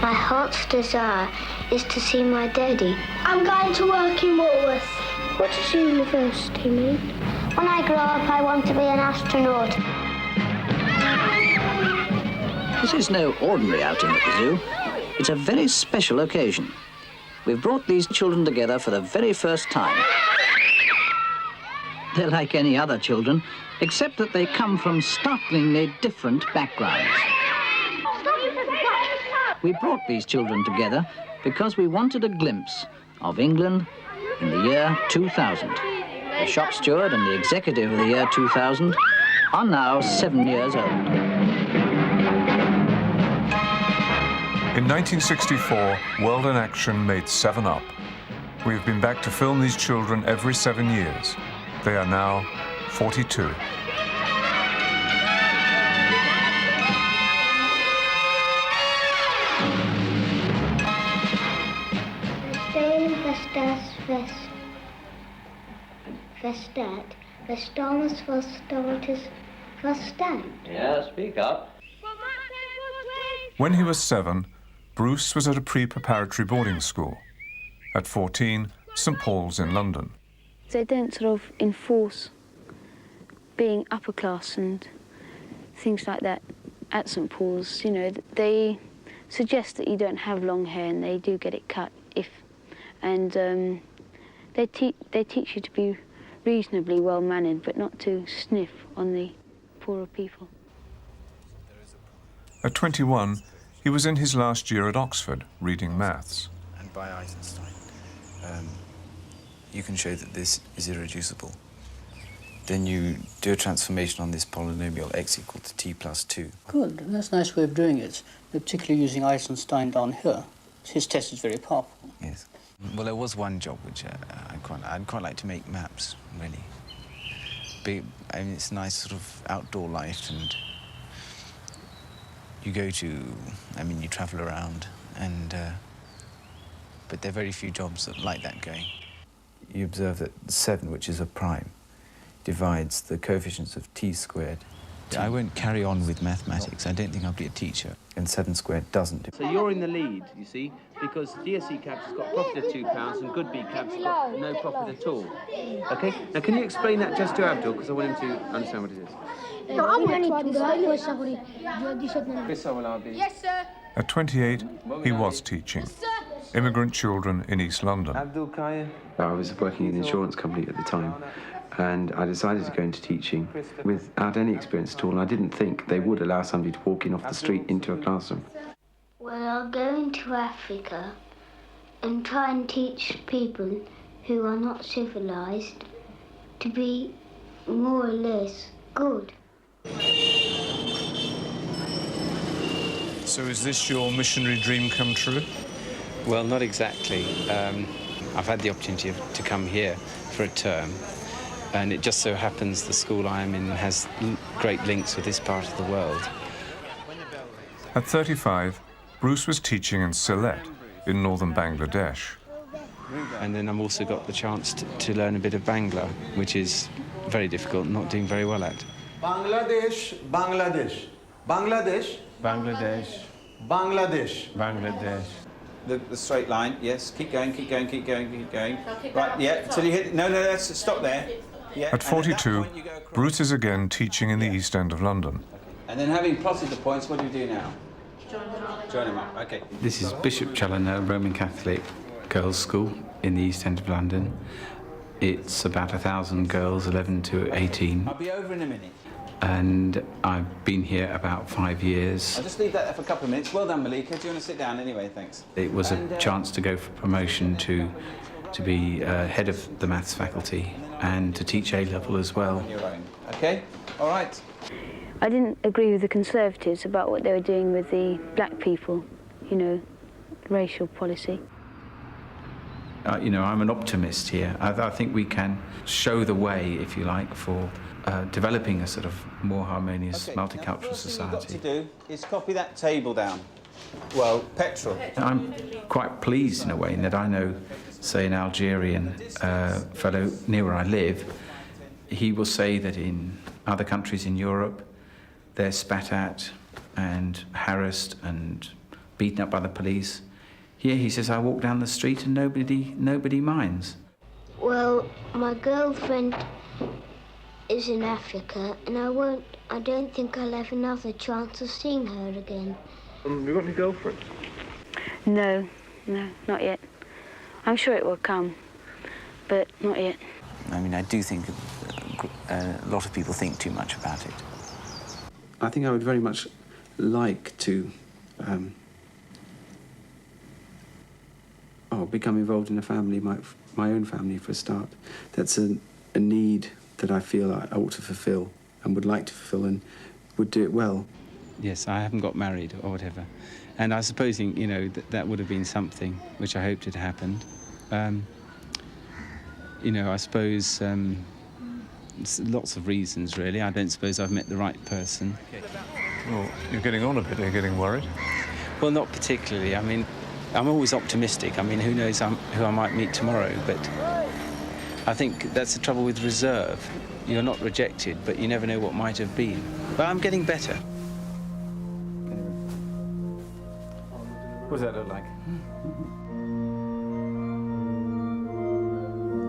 My heart's desire is to see my daddy. I'm going to work in Woolworths. What does university mean? When I grow up, I want to be an astronaut. This is no ordinary outing at the zoo. It's a very special occasion. We've brought these children together for the very first time. They're like any other children, except that they come from startlingly different backgrounds. We brought these children together because we wanted a glimpse of England in the year 2000. The shop steward and the executive of the year 2000 are now 7 years old. In 1964, World in Action made 7 Up. We've been back to film these children every 7 years. They are now 42. Yeah, speak up. When he was 7, Bruce was at a pre-preparatory boarding school. At 14, St Paul's in London. They don't sort of enforce being upper class and things like that at St Paul's. You know, they suggest that you don't have long hair, and they do get it cut and they teach you to be reasonably well-mannered, but not to sniff on the poorer people. At 21, he was in his last year at Oxford, reading maths. And by Eisenstein, you can show that this is irreducible. Then you do a transformation on this polynomial x equal to t plus 2. Good, that's a nice way of doing it, particularly using Eisenstein down here. His test is very powerful. Yes. Well, there was one job which I'd quite like to make maps, really. I mean, it's a nice sort of outdoor life, and you go to, I mean, you travel around, and but there are very few jobs that like that going. You observe that 7, which is a prime, divides the coefficients of t squared. I won't carry on with mathematics. I don't think I'll be a teacher. And 7 squared doesn't. So you're in the lead, you see, because GSE cabs has got a profit of £2 and Good B cabs has got no profit at all. Okay? Now, can you explain that just to Abdul, because I want him to understand what it is. Yes, sir. At 28, he was teaching. Immigrant children in East London. Abdul Kaya. I was working in an insurance company at the time, and I decided to go into teaching without any experience at all, and I didn't think they would allow somebody to walk in off the street into a classroom. Well, I'll go into Africa and try and teach people who are not civilised to be more or less good. So is this your missionary dream come true? Well, not exactly. I've had the opportunity to come here for a term, and it just so happens the school I'm in has great links with this part of the world. At 35, Bruce was teaching in Sylhet, in northern Bangladesh. And then I've also got the chance to learn a bit of Bangla, which is very difficult, not doing very well at. Bangladesh, Bangladesh, Bangladesh, Bangladesh, Bangladesh, Bangladesh. The straight line, yes. Keep going, keep going, keep going, keep going. Right, yeah, till you hit... No, that's... Stop there. Yeah. At 42, Bruce is again teaching in the East End of London. And then having plotted the points, what do you do now? Join them up, OK. This is Bishop Challoner Roman Catholic Girls' School in the East End of London. It's about 1,000 girls, 11 to 18. I'll be over in a minute. And I've been here about 5 years. I'll just leave that there for a couple of minutes. Well done, Malika. Do you want to sit down anyway? Thanks. It was a chance to go for promotion to to be head of the maths faculty and to teach A-level as well. Okay, all right. I didn't agree with the Conservatives about what they were doing with the black people, you know, racial policy. You know, I'm an optimist here. I think we can show the way, if you like, for developing a sort of more harmonious, multicultural society. What you've got to do is copy that table down. Well, petrol. I'm quite pleased in a way in that I know, say, an Algerian fellow near where I live, he will say that in other countries in Europe, they're spat at and harassed and beaten up by the police. Here, he says, I walk down the street and nobody minds. Well, my girlfriend is in Africa, and I don't think I'll have another chance of seeing her again. Have you got any girlfriend? No, not yet. I'm sure it will come, but not yet. I mean, I do think a lot of people think too much about it. I think I would very much like to become involved in a family, my own family for a start. That's a need that I feel I ought to fulfil and would like to fulfil and would do it well. Yes, I haven't got married or whatever. And I suppose, you know, that would have been something which I hoped had happened. You know, I suppose lots of reasons, really. I don't suppose I've met the right person. Well, you're getting on a bit. Are you getting worried? Well, not particularly. I mean, I'm always optimistic. I mean, who knows who I might meet tomorrow, but I think that's the trouble with reserve. You're not rejected, but you never know what might have been. But I'm getting better. What does that look like?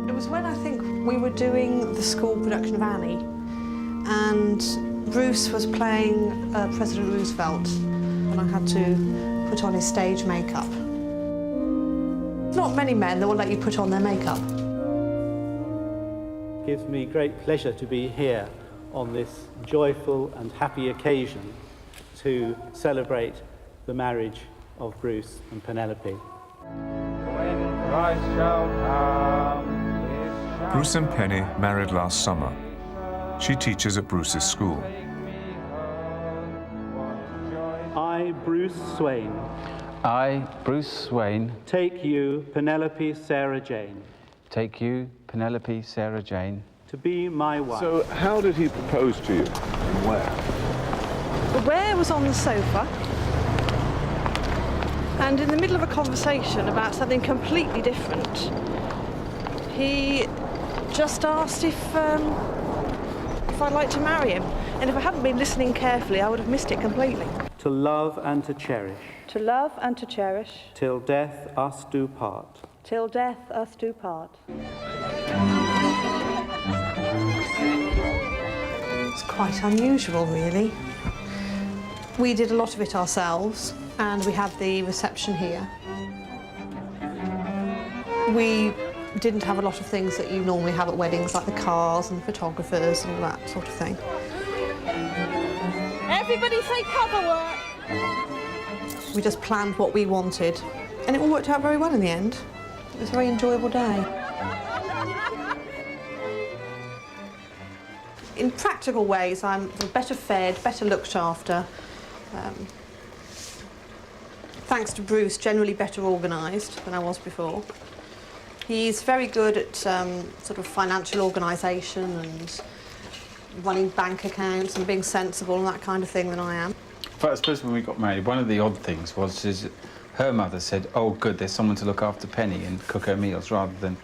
It was when I think we were doing the school production of Annie, and Bruce was playing President Roosevelt, and I had to put on his stage makeup. Not many men that will let you put on their makeup. It gives me great pleasure to be here on this joyful and happy occasion to celebrate the marriage of Bruce and Penelope. Bruce and Penny married last summer. She teaches at Bruce's school. I, Bruce Swain. I, Bruce Swain. Take you, Penelope Sarah Jane. Take you, Penelope Sarah Jane. To be my wife. So, how did he propose to you? Where? Where was on the sofa, and in the middle of a conversation about something completely different, he just asked if I'd like to marry him. And if I hadn't been listening carefully, I would have missed it completely. To love and to cherish. To love and to cherish. Till death us do part. Till death us do part. It's quite unusual, really. We did a lot of it ourselves, and we had the reception here. We didn't have a lot of things that you normally have at weddings, like the cars and photographers and all that sort of thing. Everybody say cover work! We just planned what we wanted, and it all worked out very well in the end. It was a very enjoyable day. In practical ways, I'm better fed, better looked after. Thanks to Bruce, generally better organised than I was before. He's very good at sort of financial organisation and running bank accounts and being sensible and that kind of thing than I am. But I suppose when we got married, one of the odd things was her mother said, oh, good, there's someone to look after Penny and cook her meals, rather than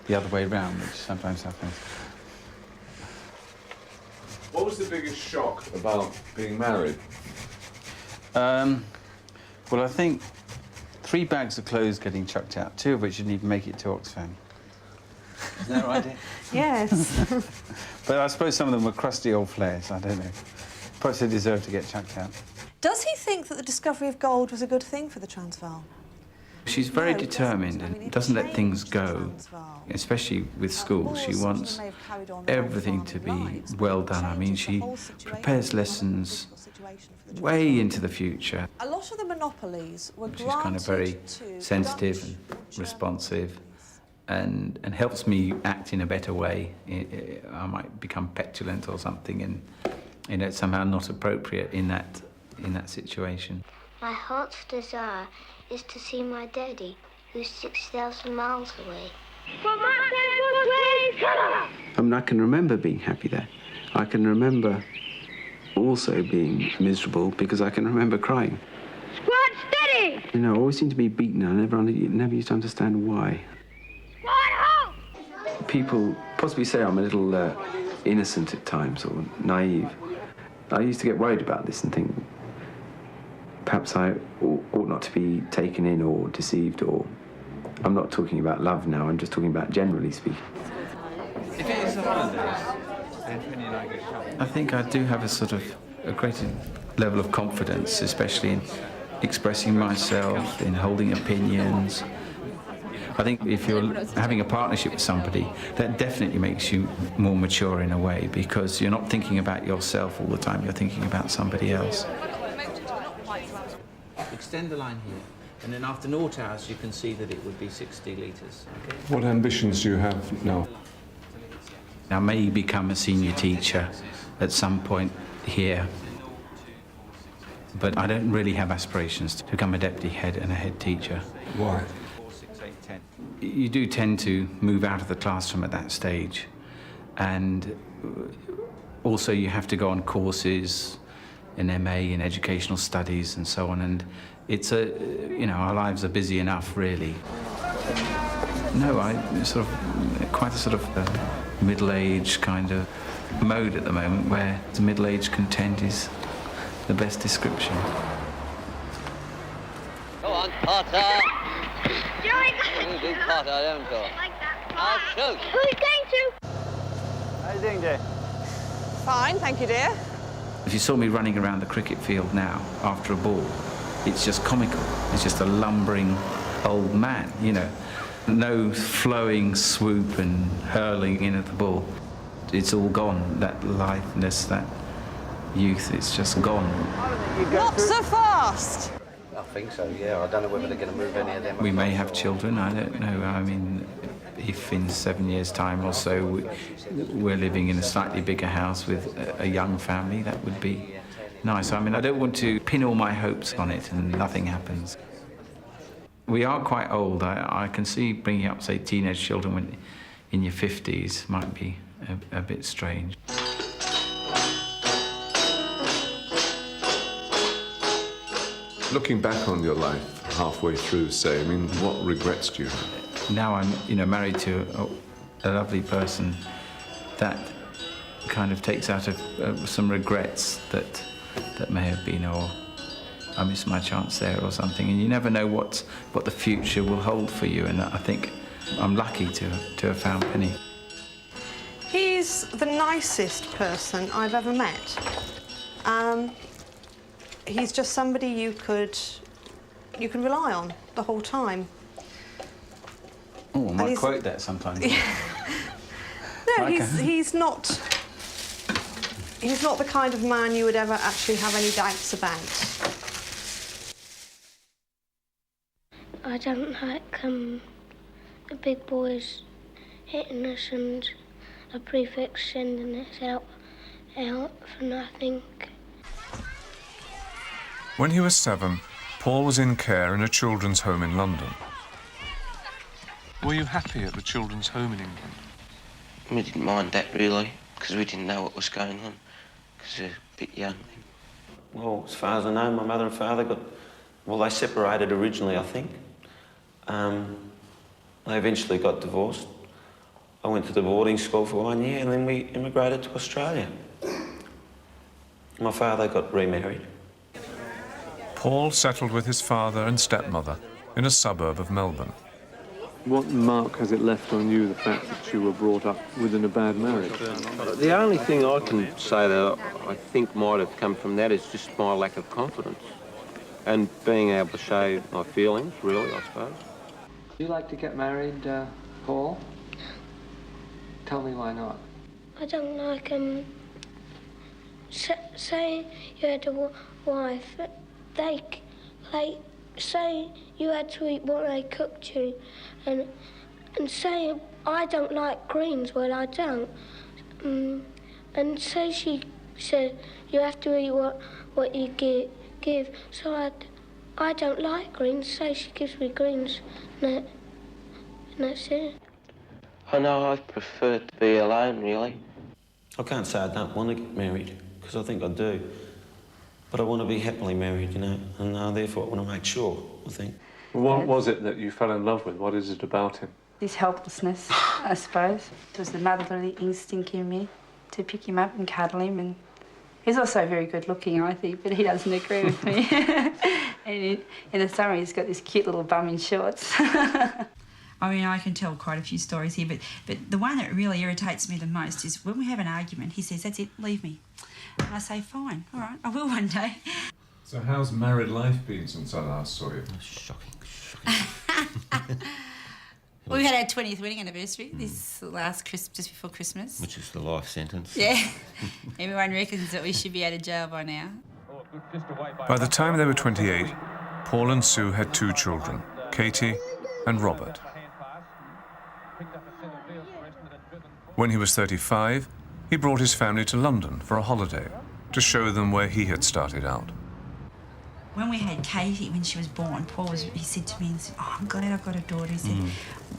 the other way round, which sometimes happens. What was the biggest shock about being married? Well, I think 3 bags of clothes getting chucked out, 2 of which didn't even make it to Oxfam. Is that right? Yes. But I suppose some of them were crusty old flares, I don't know. Perhaps they deserve to get chucked out. Does he think that the discovery of gold was a good thing for the Transvaal? She's very determined and doesn't let things go, especially with schools. She wants everything to be well done. I mean, she prepares lessons way into the future. A lot of the monopolies were She's kind of very sensitive and responsive, and helps me act in a better way. I might become petulant or something, and it's somehow not appropriate in that situation. My heart's desire is to see my daddy, who's 6,000 miles away. I mean, I can remember being happy there. I can remember also being miserable because I can remember crying. Squad steady! You know, I always seem to be beaten. I never used to understand why. People possibly say I'm a little innocent at times or naive. I used to get worried about this and think perhaps I ought not to be taken in or deceived, or I'm not talking about love now, I'm just talking about generally speaking. If it is the holidays, I think I do have a greater level of confidence, especially in expressing myself, in holding opinions. I think if you're having a partnership with somebody, that definitely makes you more mature in a way, because you're not thinking about yourself all the time, you're thinking about somebody else. Extend the line here, and then after 0 hours you can see that it would be 60 litres. Okay? What ambitions do you have now? I may become a senior teacher at some point here, but I don't really have aspirations to become a deputy head and a head teacher. Why? You do tend to move out of the classroom at that stage, and also you have to go on courses, an MA in educational studies and so on, and it's our lives are busy enough, really. No, quite a middle-aged kind of mode at the moment, where the middle-aged content is the best description. Go on, Potter. You do Potter, don't you? I'll shoot. Who's going to? How you doing, dear? Fine, thank you, dear. If you saw me running around the cricket field now after a ball, it's just comical. It's just a lumbering old man, you know. No flowing swoop and hurling in at the ball. It's all gone, that litheness, that youth, it's just gone. Not so fast! I think so, yeah. I don't know whether they're going to move any of them. We may have children, I don't know. I mean, if in 7 years' time or so we're living in a slightly bigger house with a young family, that would be nice. I mean, I don't want to pin all my hopes on it and nothing happens. We are quite old. I can see bringing up, say, teenage children when in your 50s might be a bit strange. Looking back on your life halfway through, say, I mean, what regrets do you have? Now I'm, married to a lovely person. That kind of takes out of some regrets that may have been, or I missed my chance there or something. And you never know what the future will hold for you. And I think I'm lucky to have found Penny. He's the nicest person I've ever met. He's just somebody you can rely on the whole time. Oh, I might quote that sometime. No, he's not the kind of man you would ever actually have any doubts about. I don't like the big boys hitting us and a prefect sending us out for nothing. When he was 7, Paul was in care in a children's home in London. Were you happy at the children's home in England? We didn't mind that, really, because we didn't know what was going on, because we were a bit young. Well, as far as I know, my mother and father they separated originally, I think. They eventually got divorced. I went to the boarding school for 1 year, and then we immigrated to Australia. My father got remarried. Paul settled with his father and stepmother in a suburb of Melbourne. What mark has it left on you, the fact that you were brought up within a bad marriage? The only thing I can say that I think might have come from that is just my lack of confidence and being able to show my feelings, really, I suppose. Do you like to get married, Paul? Tell me why not. I don't like say you had a wife, say you had to eat what they cooked you, and and say I don't like greens. Well, I don't. And so she said you have to eat what you give. So I don't like greens, so she gives me greens, and that's it. I know I prefer to be alone, really. I can't say I don't want to get married, because I think I do. But I want to be happily married, you know, and therefore I want to make sure, I think. What was it that you fell in love with? What is it about him? His helplessness, I suppose. It was the motherly instinct in me to pick him up and cuddle him. And he's also very good looking, I think, but he doesn't agree with me. And in the summer, he's got this cute little bum in shorts. I mean, I can tell quite a few stories here, but the one that really irritates me the most is when we have an argument, he says, "That's it, leave me." And I say, "Fine, all right, I will one day." So how's married life been since I last saw you? Shocking. We had our 20th wedding anniversary this last just before Christmas. Which is the life sentence. Yeah. Everyone reckons that we should be out of jail by now. By the time they were 28, Paul and Sue had 2 children, Katie and Robert. When he was 35, he brought his family to London for a holiday to show them where he had started out. When we had Katie, when she was born, he said to me, "Oh, I'm glad I've got a daughter." He said,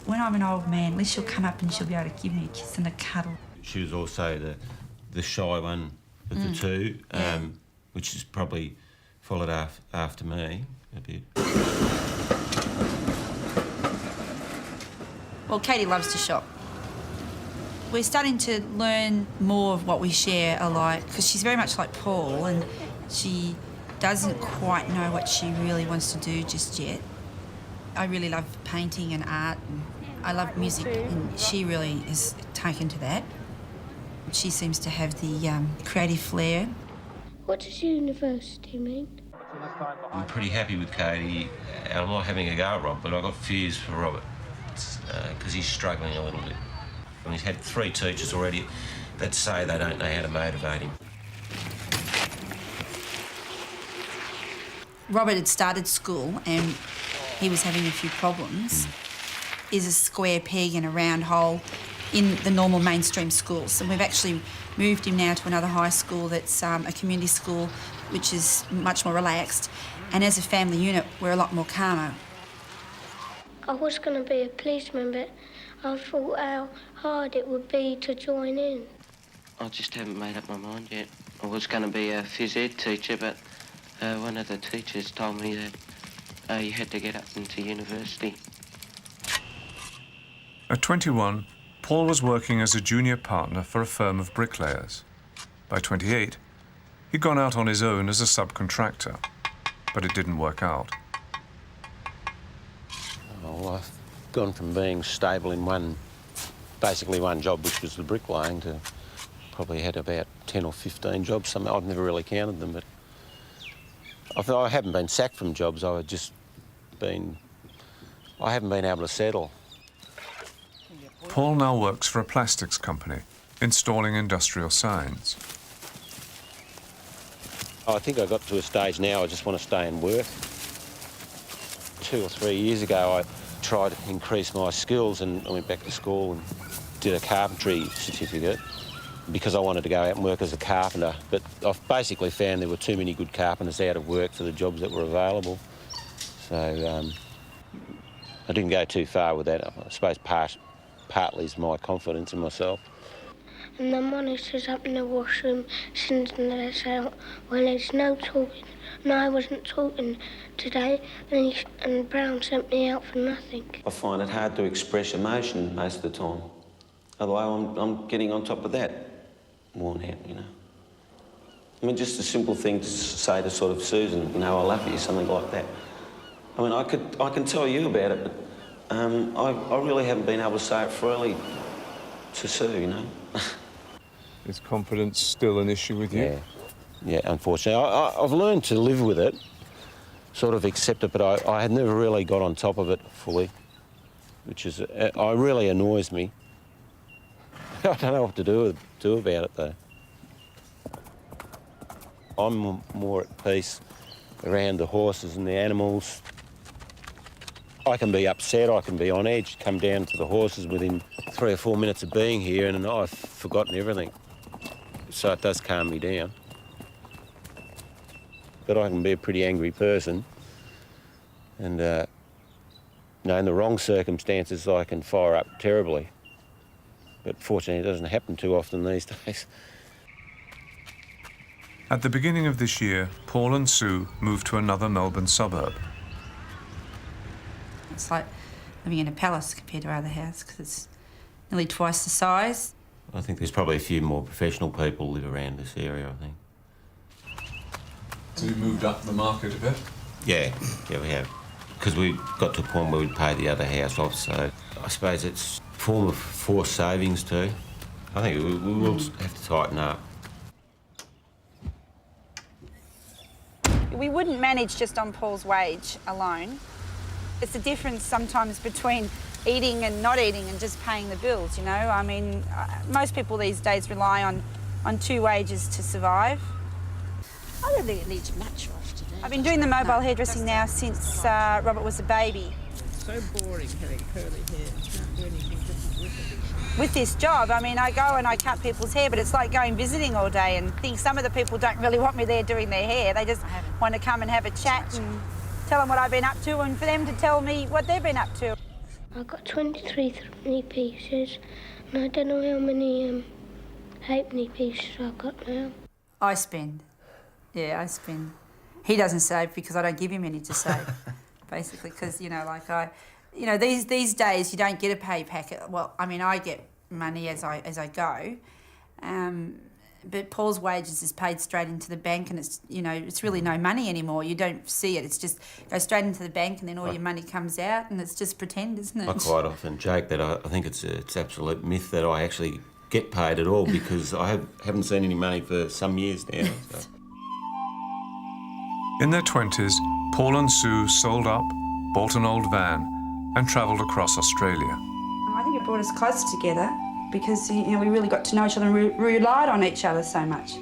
"When I'm an old man, at least she'll come up and she'll be able to give me a kiss and a cuddle." She was also the shy one of the two, which is probably followed after me a bit. Well, Katie loves to shop. We're starting to learn more of what we share alike, because she's very much like Paul, and she doesn't quite know what she really wants to do just yet. I really love painting and art, and I love music, and she really is taken to that. She seems to have the creative flair. What does university mean? I'm pretty happy with Katie. I'm not having a go at Rob, but I've got fears for Robert, because he's struggling a little bit. And he's had 3 teachers already that say they don't know how to motivate him. Robert had started school and he was having a few problems. Is a square peg in a round hole in the normal mainstream schools. And we've actually moved him now to another high school that's a community school, which is much more relaxed. And as a family unit, we're a lot more calmer. I was going to be a policeman, but I thought how hard it would be to join in. I just haven't made up my mind yet. I was going to be a phys ed teacher, but one of the teachers told me that you had to get up into university. At 21, Paul was working as a junior partner for a firm of bricklayers. By 28, he'd gone out on his own as a subcontractor, but it didn't work out. Well, I've gone from being stable in basically one job, which was the bricklaying, to probably had about 10 or 15 jobs. I've never really counted them, but I haven't been sacked from jobs. I haven't been able to settle. Paul now works for a plastics company, installing industrial signs. I think I got to a stage now I just want to stay and work. 2 or 3 years ago, I tried to increase my skills and I went back to school and did a carpentry certificate because I wanted to go out and work as a carpenter. But I've basically found there were too many good carpenters out of work for the jobs that were available. So I didn't go too far with that. I suppose partly is my confidence in myself. And the monitor's up in the washroom, sending us out when there's no talking. No, I wasn't talking today, and Brown sent me out for nothing. I find it hard to express emotion most of the time. Otherwise, I'm getting on top of that, worn out, you know. I mean, just a simple thing to say to sort of Susan, you know, I love you, something like that. I mean, I can tell you about it, but I really haven't been able to say it freely to Sue, you know. Is confidence still an issue with you? Yeah, unfortunately. I've learned to live with it, sort of accept it, but I had never really got on top of it fully, which is, really annoys me. I don't know what to do about it, though. I'm more at peace around the horses and the animals. I can be upset, I can be on edge, come down to the horses within 3 or 4 minutes of being here and I've forgotten everything. So it does calm me down. But I can be a pretty angry person and in the wrong circumstances I can fire up terribly. But fortunately it doesn't happen too often these days. At the beginning of this year, Paul and Sue moved to another Melbourne suburb. It's like living in a palace compared to our other house because it's nearly twice the size. I think there's probably a few more professional people live around this area, I think. So you moved up the market a bit? Yeah, we have. Because we got to a point where we'd pay the other house off, so I suppose it's a form of forced savings too. I think we will have to tighten up. We wouldn't manage just on Paul's wage alone. It's the difference sometimes between eating and not eating and just paying the bills, you know? I mean, most people these days rely on 2 wages to survive. I don't think it needs much off today. I've been doing the mobile hairdressing now since Robert was a baby. So boring having curly hair. Can't do anything different with it. With this job, I mean, I go and I cut people's hair, but it's like going visiting all day and think some of the people don't really want me there doing their hair. They just want to come and have a chat and tell them what I've been up to and for them to tell me what they've been up to. I've got 23 threepenny pieces and I don't know how many halfpenny pieces I've got now. I spend. Yeah, I spend. He doesn't save because I don't give him any to save, basically, because, you know, like these days you don't get a pay packet. Well, I mean, I get money as I go, but Paul's wages is paid straight into the bank, and it's, you know, it's really no money anymore. You don't see it. It's just goes straight into the bank, and then all your money comes out, and it's just pretend, isn't it? I quite often joke that I think it's absolute myth that I actually get paid at all because I haven't seen any money for some years now. So. In their 20s, Paul and Sue sold up, bought an old van, and travelled across Australia. I think it brought us closer together because, you know, we really got to know each other and relied on each other so much.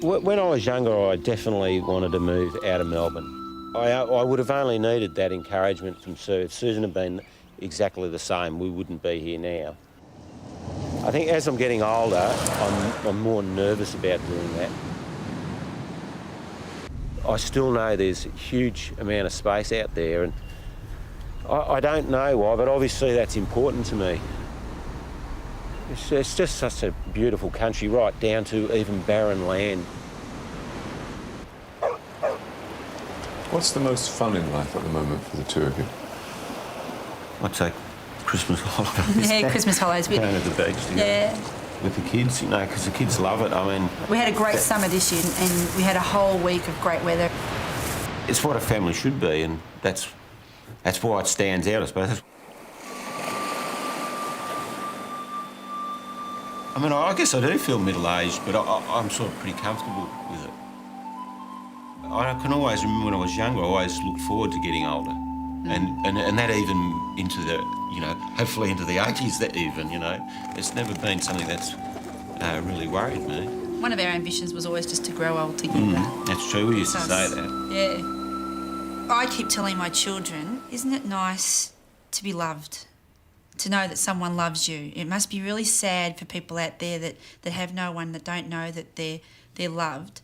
When I was younger, I definitely wanted to move out of Melbourne. I would have only needed that encouragement from Sue. If Susan had been exactly the same, we wouldn't be here now. I think as I'm getting older, I'm more nervous about doing that. I still know there's a huge amount of space out there, and I don't know why, but obviously that's important to me. It's just such a beautiful country, right down to even barren land. What's the most fun in life at the moment for the two of you? I'd say Christmas holidays. Yeah, Christmas holidays. Going to the beach together. Yeah. With the kids, you know, because the kids love it. I mean... We had a great summer this year and we had a whole week of great weather. It's what a family should be, and that's why it stands out, I suppose. I mean, I guess I do feel middle-aged, but I'm sort of pretty comfortable with it. I can always remember when I was younger, I always looked forward to getting older. And that even into the, you know, hopefully into the 80s, that even, you know. It's never been something that's really worried me. One of our ambitions was always just to grow old together. That's true, we used to say that. Yeah. I keep telling my children, isn't it nice to be loved? To know that someone loves you. It must be really sad for people out there that have no one, that don't know that they're loved.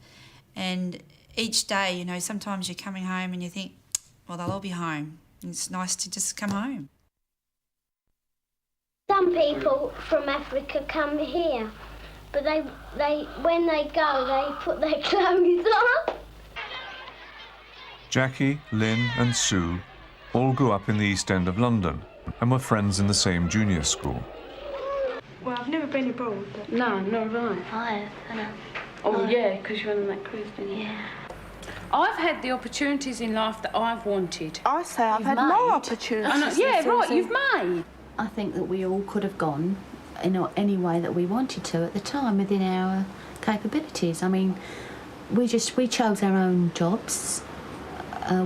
And each day, you know, sometimes you're coming home and you think, well, they'll all be home. It's nice to just come home. Some people from Africa come here, but they when they go, they put their clothes on. Jackie, Lynn and Sue all grew up in the East End of London and were friends in the same junior school. Well, I've never been abroad. But... No, nor have I. I have, I know. Oh, yeah, because you went on that cruise, didn't you? Yeah. I've had the opportunities in life that I've wanted. I say I've had more opportunities. Yeah, right, you've made. I think that we all could have gone in any way that we wanted to at the time within our capabilities. I mean, we chose our own jobs.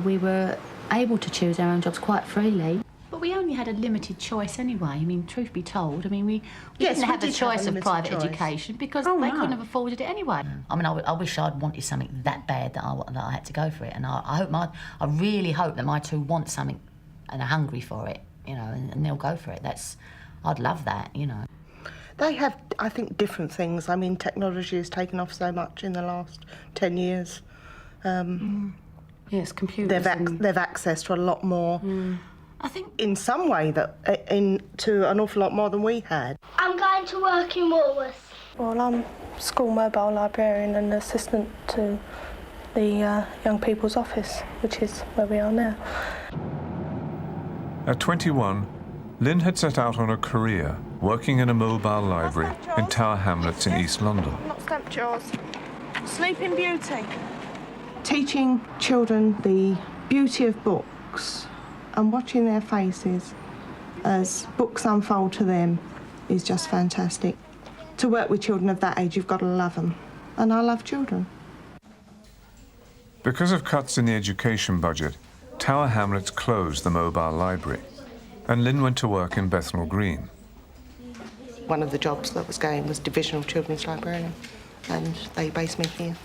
We were able to choose our own jobs quite freely. But we only had a limited choice anyway. I mean, truth be told, I mean, we didn't have the choice of private education because they couldn't have afforded it anyway. I mean, I wish I'd wanted something that bad that I had to go for it. And I really hope that my two want something and are hungry for it, you know, and they'll go for it. I'd love that, you know. They have, I think, different things. I mean, technology has taken off so much in the last 10 years. Yes, computers. They've access to a lot more. I think, in some way, to an awful lot more than we had. I'm going to work in Woolworths. Well, I'm school mobile librarian and assistant to the young people's office, which is where we are now. At 21, Lynn had set out on a career working in a mobile library in Tower Hamlets in East London. Not stamped yours. Sleeping Beauty. Teaching children the beauty of books and watching their faces as books unfold to them is just fantastic. To work with children of that age, you've got to love them. And I love children. Because of cuts in the education budget, Tower Hamlets closed the mobile library, and Lynn went to work in Bethnal Green. One of the jobs that was going was divisional children's librarian, and they based me here.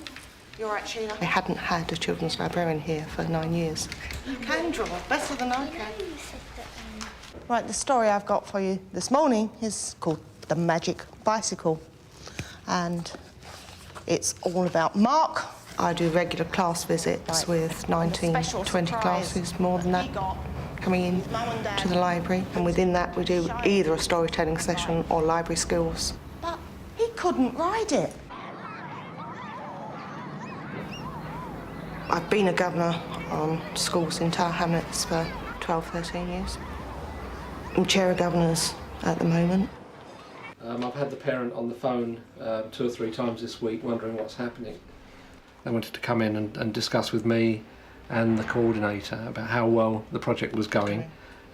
You're right, Sheila. I hadn't had a children's librarian here for 9 years. You can draw better than I can. Right, the story I've got for you this morning is called The Magic Bicycle, and it's all about Mark. I do regular class visits with 19, 20 classes, more than that, coming in to the library, and within that we do either a storytelling session or library skills. But he couldn't ride it. I've been a governor on schools in Tower Hamlets for 12, 13 years. I'm chair of governors at the moment. I've had the parent on the phone 2 or 3 times this week wondering what's happening. They wanted to come in and discuss with me and the coordinator about how well the project was going,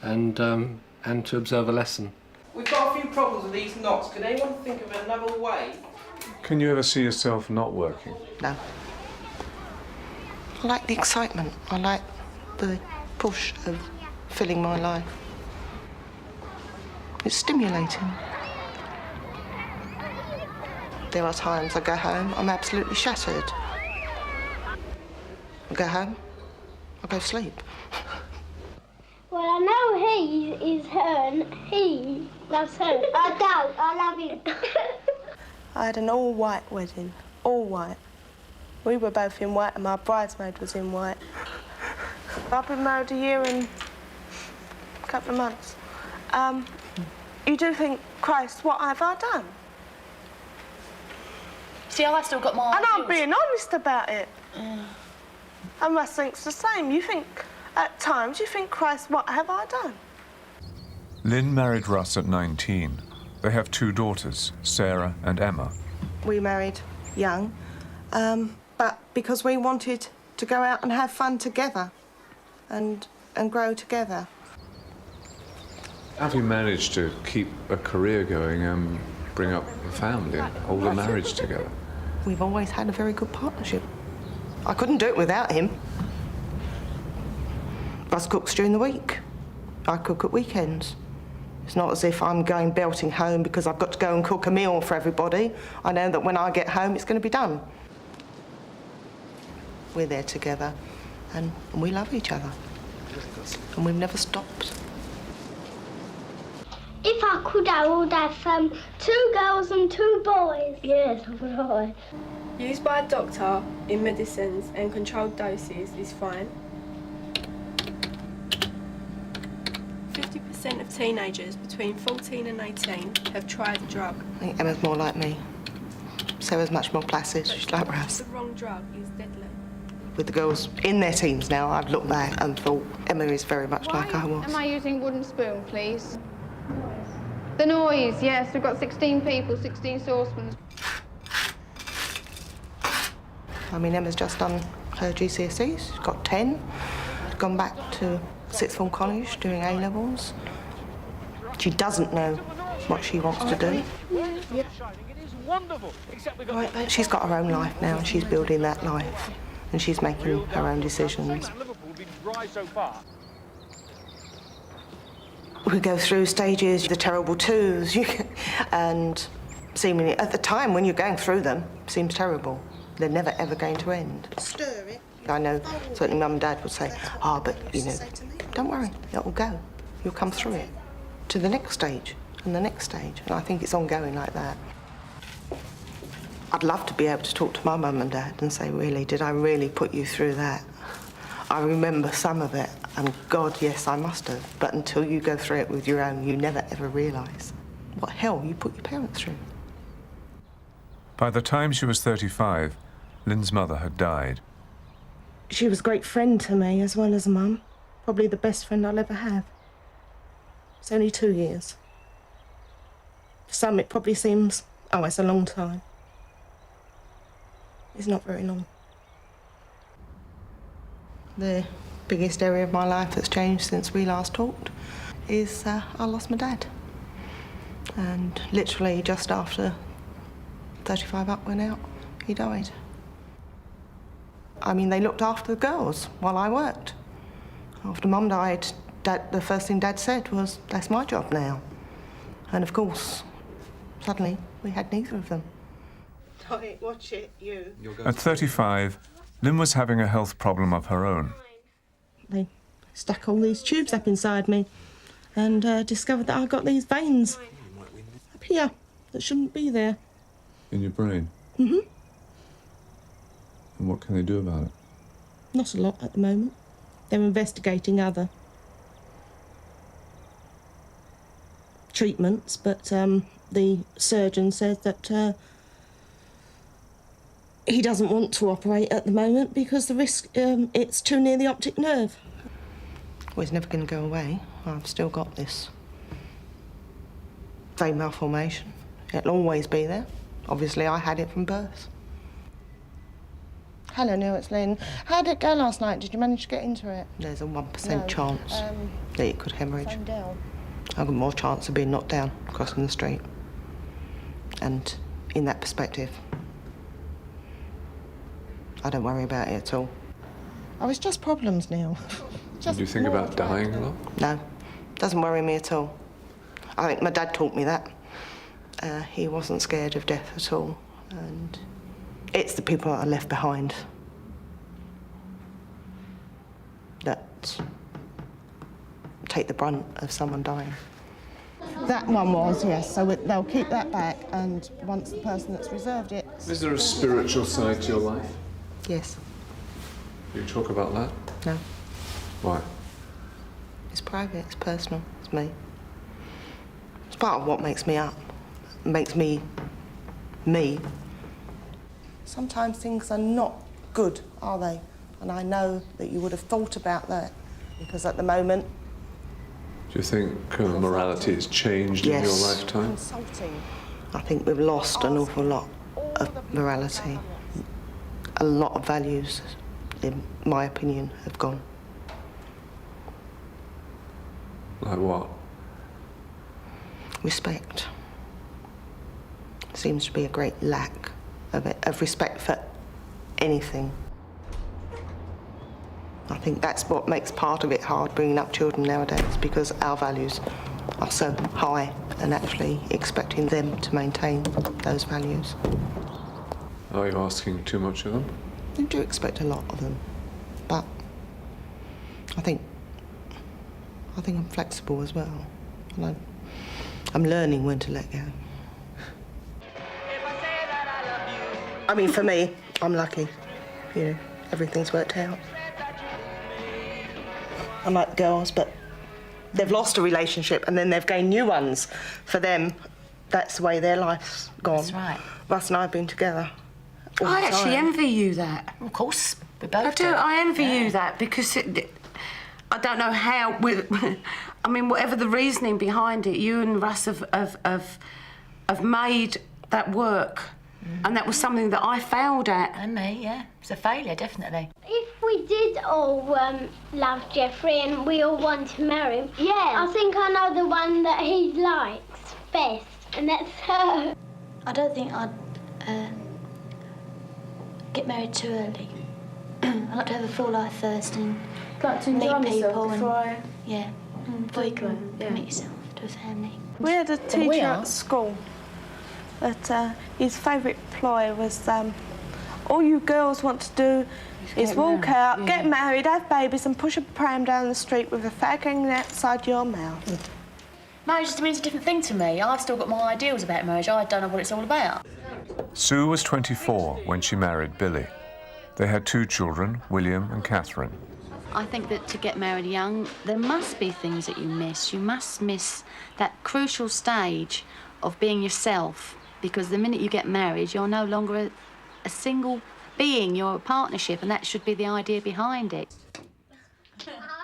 and to observe a lesson. We've got a few problems with these knots. Can anyone think of another way? Can you ever see yourself not working? No. I like the excitement. I like the push of filling my life. It's stimulating. There are times I go home, I'm absolutely shattered. I go home, I go sleep. Well, I know he is her and he loves her. I don't, I love him. I had an all-white wedding, all white. We were both in white and my bridesmaid was in white. I've been married a year and a couple of months. You do think, Christ, what have I done? See, I still got my And I'm being honest about it. And Russ thinks the same. You think, at times, you think, Christ, what have I done? Lynn married Russ at 19. They have 2 daughters, Sarah and Emma. We married young, but because we wanted to go out and have fun together and grow together. Have you managed to keep a career going and bring up a family and hold a marriage together? We've always had a very good partnership. I couldn't do it without him. Russ cooks during the week. I cook at weekends. It's not as if I'm going belting home because I've got to go and cook a meal for everybody. I know that when I get home, it's going to be done. We're there together, and we love each other. And we've never stopped. If I could, I would have 2 girls and 2 boys. Yes, I would. Used by a doctor in medicines and controlled doses is fine. 50% of teenagers between 14 and 18 have tried the drug. I think Emma's more like me. Sarah's much more placid. She's like Russ. The wrong drug is deadly. With the girls in their teens now, I've looked back and thought Emma is very much like I was. Am I using wooden spoon, please? The noise, yes. We've got 16 people, 16 saucepans. I mean, Emma's just done her GCSEs. She's got 10. She's gone back to sixth form college doing A-levels. She doesn't know what she wants to do. Right, but she's got her own life now, and she's building that life, and she's making her own decisions. We go through stages, the terrible twos, and seemingly at the time when you're going through them, it seems terrible. They're never ever going to end. Stir it. I know certainly Mum and Dad would say, but you know, don't worry, it'll go. You'll come through it to the next stage and the next stage. And I think it's ongoing like that. I'd love to be able to talk to my mum and dad and say, really, did I really put you through that? I remember some of it, and God, yes, I must have. But until you go through it with your own, you never ever realise what hell you put your parents through. By the time she was 35, Lynn's mother had died. She was a great friend to me as well as a mum. Probably the best friend I'll ever have. It's only 2 years. For some, it probably seems, oh, it's a long time. It's not very long. The biggest area of my life that's changed since we last talked is I lost my dad. And literally just after 35 Up went out, he died. I mean, they looked after the girls while I worked. After Mum died, Dad, the first thing Dad said was, that's my job now. And of course, suddenly we had neither of them. Watch it, you. At 35, Lynn was having a health problem of her own. They stuck all these tubes up inside me and discovered that I got these veins up here that shouldn't be there. In your brain? Mm-hmm. And what can they do about it? Not a lot at the moment. They're investigating other treatments, but the surgeon says that he doesn't want to operate at the moment because the risk, it's too near the optic nerve. Well, it's never going to go away. I've still got this vein malformation. It'll always be there. Obviously, I had it from birth. Hello, Neil, it's Lynn. How did it go last night? Did you manage to get into it? There's a 1% chance that it could hemorrhage. Phone down. I've got more chance of being knocked down crossing the street. And in that perspective, I don't worry about it at all. Oh, it's just problems, Neil. Do you think about dying a lot? No, doesn't worry me at all. I think my dad taught me that. He wasn't scared of death at all. And it's the people that are left behind that take the brunt of someone dying. That one was, yes, so they'll keep that back, and once the person that's reserved it... Is there a spiritual side to your life? Yes. You talk about that? No. Why? It's private, it's personal, it's me. It's part of what makes me up, makes me, me. Sometimes things are not good, are they? And I know that you would have thought about that, because at the moment... Do you think morality has changed in your lifetime? Consulting. I think we've lost an awful lot of morality. A lot of values, in my opinion, have gone. Like what? Respect. Seems to be a great lack of it, of respect for anything. I think that's what makes part of it hard bringing up children nowadays, because our values are so high and actually expecting them to maintain those values. Are you asking too much of them? I do expect a lot of them, but I think I'm flexible as well. And I'm learning when to let go. I mean, for me, I'm lucky. You know, everything's worked out. I'm like the girls, but they've lost a relationship and then they've gained new ones. For them, that's the way their life's gone. That's right. Russ and I have been together all I the actually time. envy you that. Of course, we both I do. I envy you that because I don't know how. I mean, whatever the reasoning behind it, you and Russ have made that work, and that was something that I failed at. And me, yeah, it's a failure, definitely. If we did all love Jeffrey and we all want to marry him, I think I know the one that he likes best, and that's her. I don't think I'd get married too early. I like to have a full life first and Like to meet enjoy myself people before and before you can commit yourself to a family. We had a teacher at school that his favourite ploy was All you girls want to do is walk out, get married, have babies and push a pram down the street with a fag hanging outside your mouth. Marriage means a different thing to me. I've still got my ideals about marriage. I don't know what it's all about. Sue was 24 when she married Billy. They had 2 children, William and Catherine. I think that to get married young, there must be things that you miss. You must miss that crucial stage of being yourself, because the minute you get married, you're no longer a single being, you're a partnership, and that should be the idea behind it.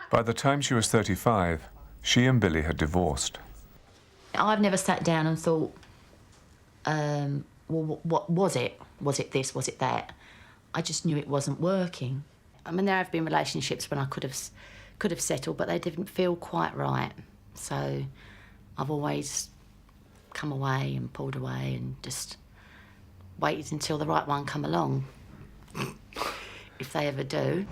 By the time she was 35, she and Billy had divorced. I've never sat down and thought, well, what was it? Was it this? Was it that? I just knew it wasn't working. I mean, there have been relationships when I could have settled, but they didn't feel quite right. So I've always come away and pulled away and just waited until the right one come along, if they ever do.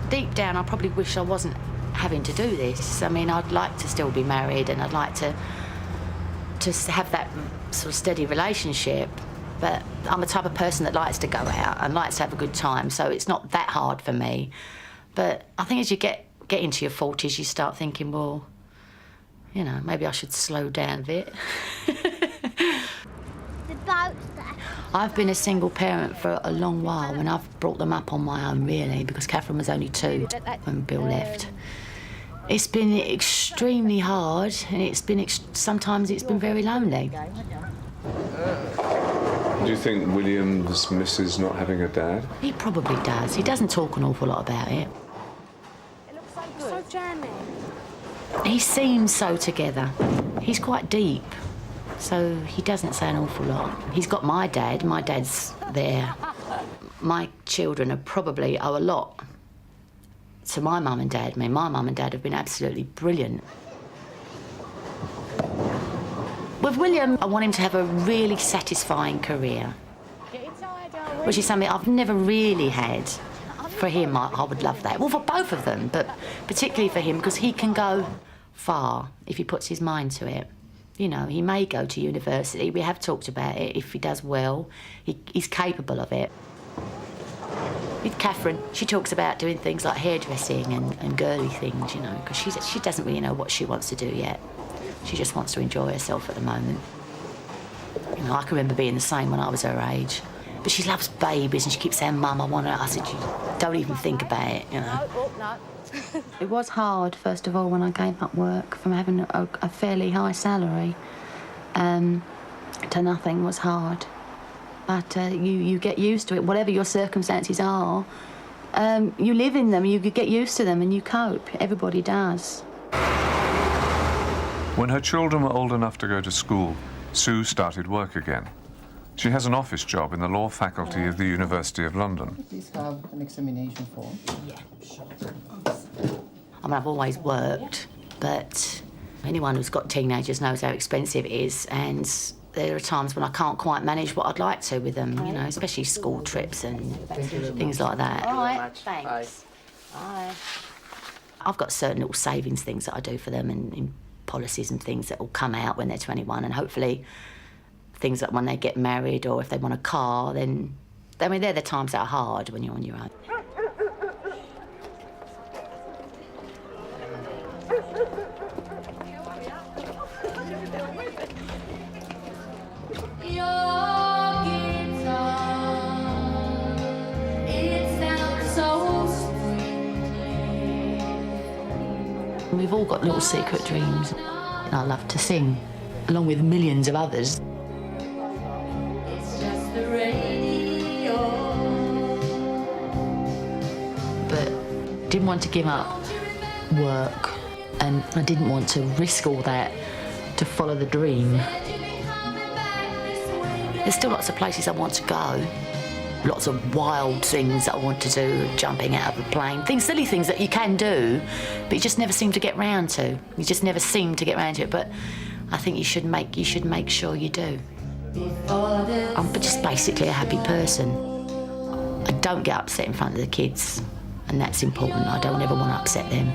Deep down, I probably wish I wasn't having to do this. I mean, I'd like to still be married and I'd like to have that sort of steady relationship, but I'm the type of person that likes to go out and likes to have a good time, so it's not that hard for me. But I think as you get into your 40s, you start thinking, well, you know, maybe I should slow down a bit. I've been a single parent for a long while, and I've brought them up on my own, really, because Catherine was only 2 when Bill left. It's been extremely hard, and sometimes it's been very lonely. Do you think William just misses not having a dad? He probably does. He doesn't talk an awful lot about it. It looks so jammy. He seems so together. He's quite deep, so he doesn't say an awful lot. He's got my dad. My dad's there. My children probably owe a lot to my mum and dad. I mean, my mum and dad have been absolutely brilliant. With William, I want him to have a really satisfying career, which is something I've never really had. For him, I would love that. Well, for both of them, but particularly for him, because he can go far if he puts his mind to it. You know, he may go to university. We have talked about it. If he does well, he's capable of it. With Catherine, she talks about doing things like hairdressing and girly things, you know, because she doesn't really know what she wants to do yet. She just wants to enjoy herself at the moment. You know, I can remember being the same when I was her age. But she loves babies and she keeps saying, Mum, I want her. I said, you don't even think about it, you know. No. It was hard, first of all, when I gave up work from having a fairly high salary to nothing was hard. But you get used to it, whatever your circumstances are. You live in them, you get used to them and you cope. Everybody does. When her children were old enough to go to school, Sue started work again. She has an office job in the law faculty of the University of London. Please have an examination form. Yeah, sure. I mean, I've always worked, but anyone who's got teenagers knows how expensive it is, and there are times when I can't quite manage what I'd like to with them, you know, especially school trips and things like that. All right, thanks. Bye. I've got certain little savings things that I do for them and in policies and things that will come out when they're 21, and hopefully things like when they get married or if they want a car, then, I mean, they're the times that are hard when you're on your own. We've all got little secret dreams. And I love to sing, along with millions of others. But didn't want to give up work, and I didn't want to risk all that to follow the dream. There's still lots of places I want to go. Lots of wild things that I want to do, jumping out of a plane, silly things that you can do, but you just never seem to get round to. You just never seem to get round to it, but I think you should make sure you do. I'm just basically a happy person. I don't get upset in front of the kids, and that's important. I don't ever want to upset them,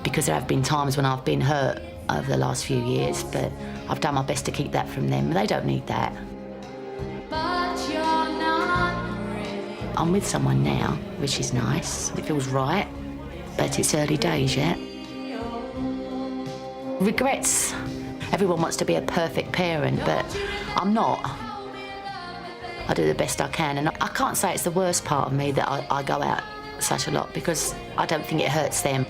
because there have been times when I've been hurt over the last few years, but I've done my best to keep that from them. They don't need that. I'm with someone now, which is nice. It feels right, but it's early days yet. Regrets. Everyone wants to be a perfect parent, but I'm not. I do the best I can, and I can't say it's the worst part of me that I go out such a lot, because I don't think it hurts them.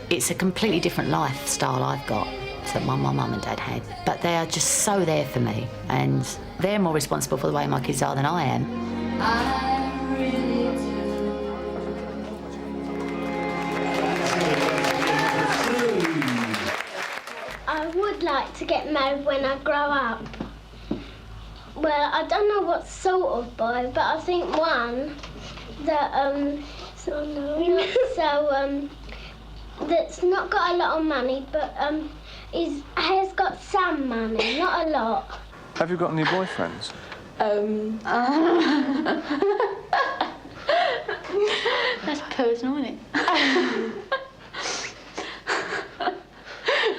It's a completely different lifestyle I've got that my mum and dad had, but they are just so there for me, and they're more responsible for the way my kids are than I am. I would like to get married when I grow up. Well, I don't know what sort of boy, but I think one that that's not got a lot of money, but has got some money, not a lot. Have you got any boyfriends? That's personal, isn't it?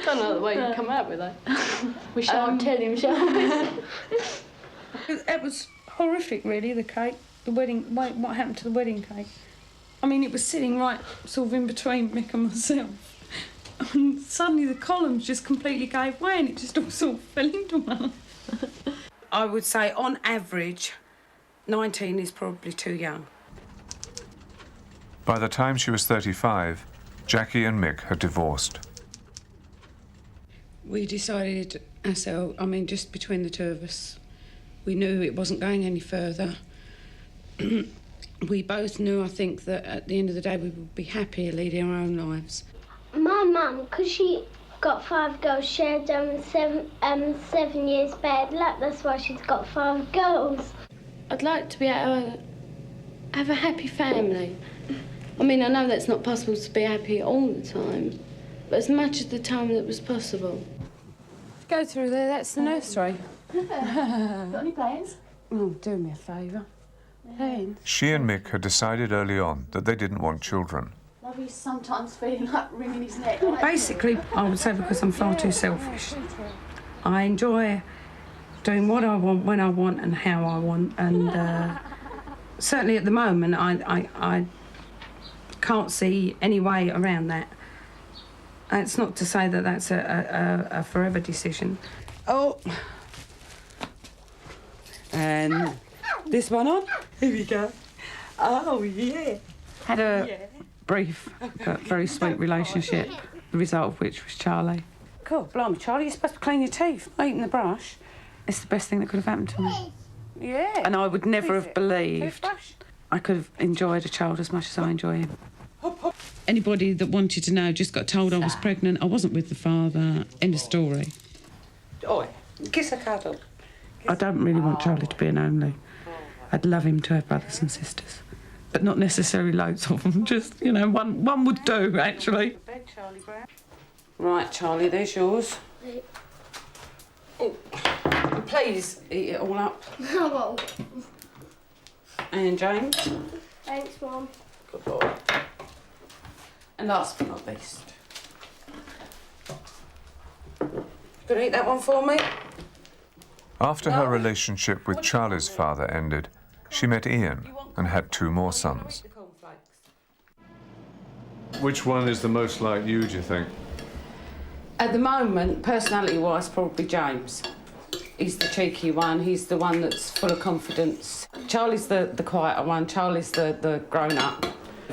Don't know the way you come out with that. We shan't tell him, shall we? It was horrific, really, the cake. The wedding, what happened to the wedding cake? I mean, it was sitting right sort of in between Mick and myself. And suddenly the columns just completely gave way and it just all sort of fell into one. I would say, on average, 19 is probably too young. By the time she was 35, Jackie and Mick had divorced. We decided ourselves, I mean, just between the two of us, we knew it wasn't going any further. We both knew, I think, that at the end of the day we would be happier leading our own lives. My mum, because she got 5 girls, she had 7 years bad luck. That's why she's got 5 girls. I'd like to be able to have a happy family. I mean, I know that's not possible to be happy all the time, but as much of the time that was possible. Go through there, that's the nursery. Got any plans? Oh, do me a favour. Plans? She and Mick had decided early on that they didn't want children. Love you sometimes feeling like wringing his neck. Basically, I would say because I'm far too selfish. I enjoy doing what I want, when I want and how I want, and certainly at the moment I can't see any way around that. It's not to say that that's a forever decision. Oh. And this one on. Here we go. Oh, yeah. Had a brief but very sweet relationship, the result of which was Charlie. God, blimey, Charlie, you're supposed to clean your teeth, not eating the brush. It's the best thing that could have happened to me. Yeah. And I would never have believed I could have enjoyed a child as much as I enjoy him. Anybody that wanted to know just got told I was pregnant. I wasn't with the father. End of story. Oi, kiss a cuddle. I don't really want Charlie to be an only. I'd love him to have brothers and sisters, but not necessarily loads of them. Just, you know, one would do, actually. Right, Charlie, there's yours. Oh, please eat it all up. Oh, And James. thanks, Mum. Good boy. And last but not least. Could you eat that one for me? After her relationship with Charlie's father ended, she met Ian and had 2 more sons. Which one is the most like you, do you think? At the moment, personality-wise, probably James. He's the cheeky one. He's the one that's full of confidence. Charlie's the quieter one. Charlie's the grown-up.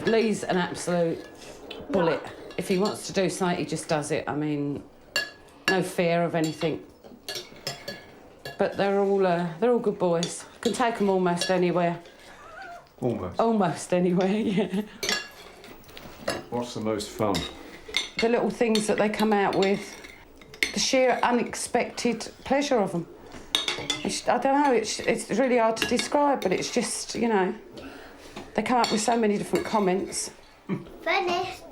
Lee's an absolute bullet. If he wants to do something, he just does it. I mean, no fear of anything. But they're all good boys. Can take them almost anywhere. Almost? Almost anywhere, yeah. What's the most fun? The little things that they come out with, the sheer unexpected pleasure of them. I don't know, it's really hard to describe, but it's just, you know, they come up with so many different comments. Finished.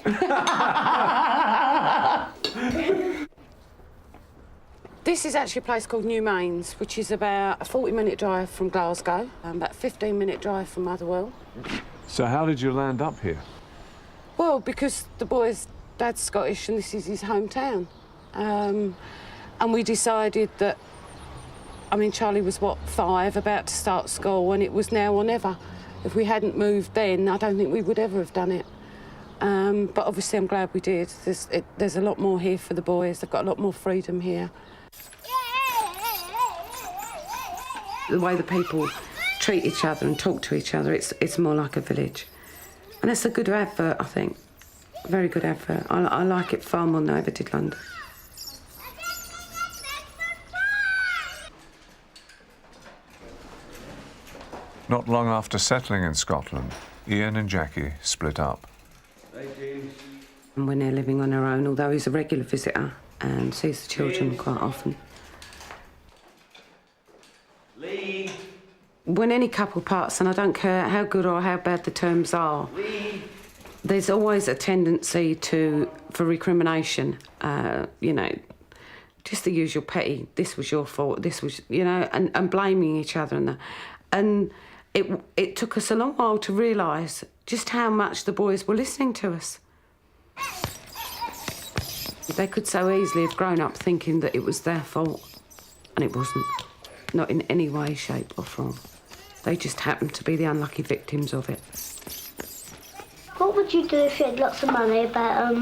This is actually a place called New Mains, which is about a 40-minute drive from Glasgow, about a 15-minute drive from Motherwell. So how did you land up here? Well, because the boy's dad's Scottish and this is his hometown. And we decided that I mean, Charlie was, what, 5, about to start school, and it was now or never. If we hadn't moved then, I don't think we would ever have done it. But obviously I'm glad we did. There's a lot more here for the boys. They've got a lot more freedom here. The way the people treat each other and talk to each other, it's more like a village. And it's a good advert, I think. A very good advert. I like it far more than I ever did London. Not long after settling in Scotland, Ian and Jackie split up. And we're now living on our own, although he's a regular visitor and sees the children quite often. Lee. When any couple parts, and I don't care how good or how bad the terms are, there's always a tendency for recrimination, you know, just the usual petty, this was your fault, this was, you know, and blaming each other and that. And it took us a long while to realise just how much the boys were listening to us. They could so easily have grown up thinking that it was their fault, and it wasn't. Not in any way, shape or form. They just happened to be the unlucky victims of it. What would you do if you had lots of money? About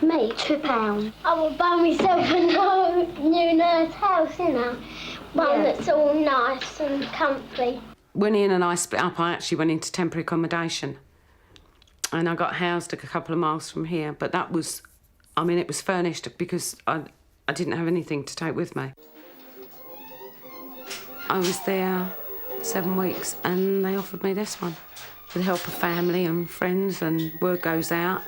me, £2. I would buy myself a new nice house, you know, one that's all nice and comfy. When Ian and I split up, I actually went into temporary accommodation, and I got housed a couple of miles from here. But that was, I mean, it was furnished because I didn't have anything to take with me. I was there 7 weeks, and they offered me this one. With the help of family and friends, and word goes out,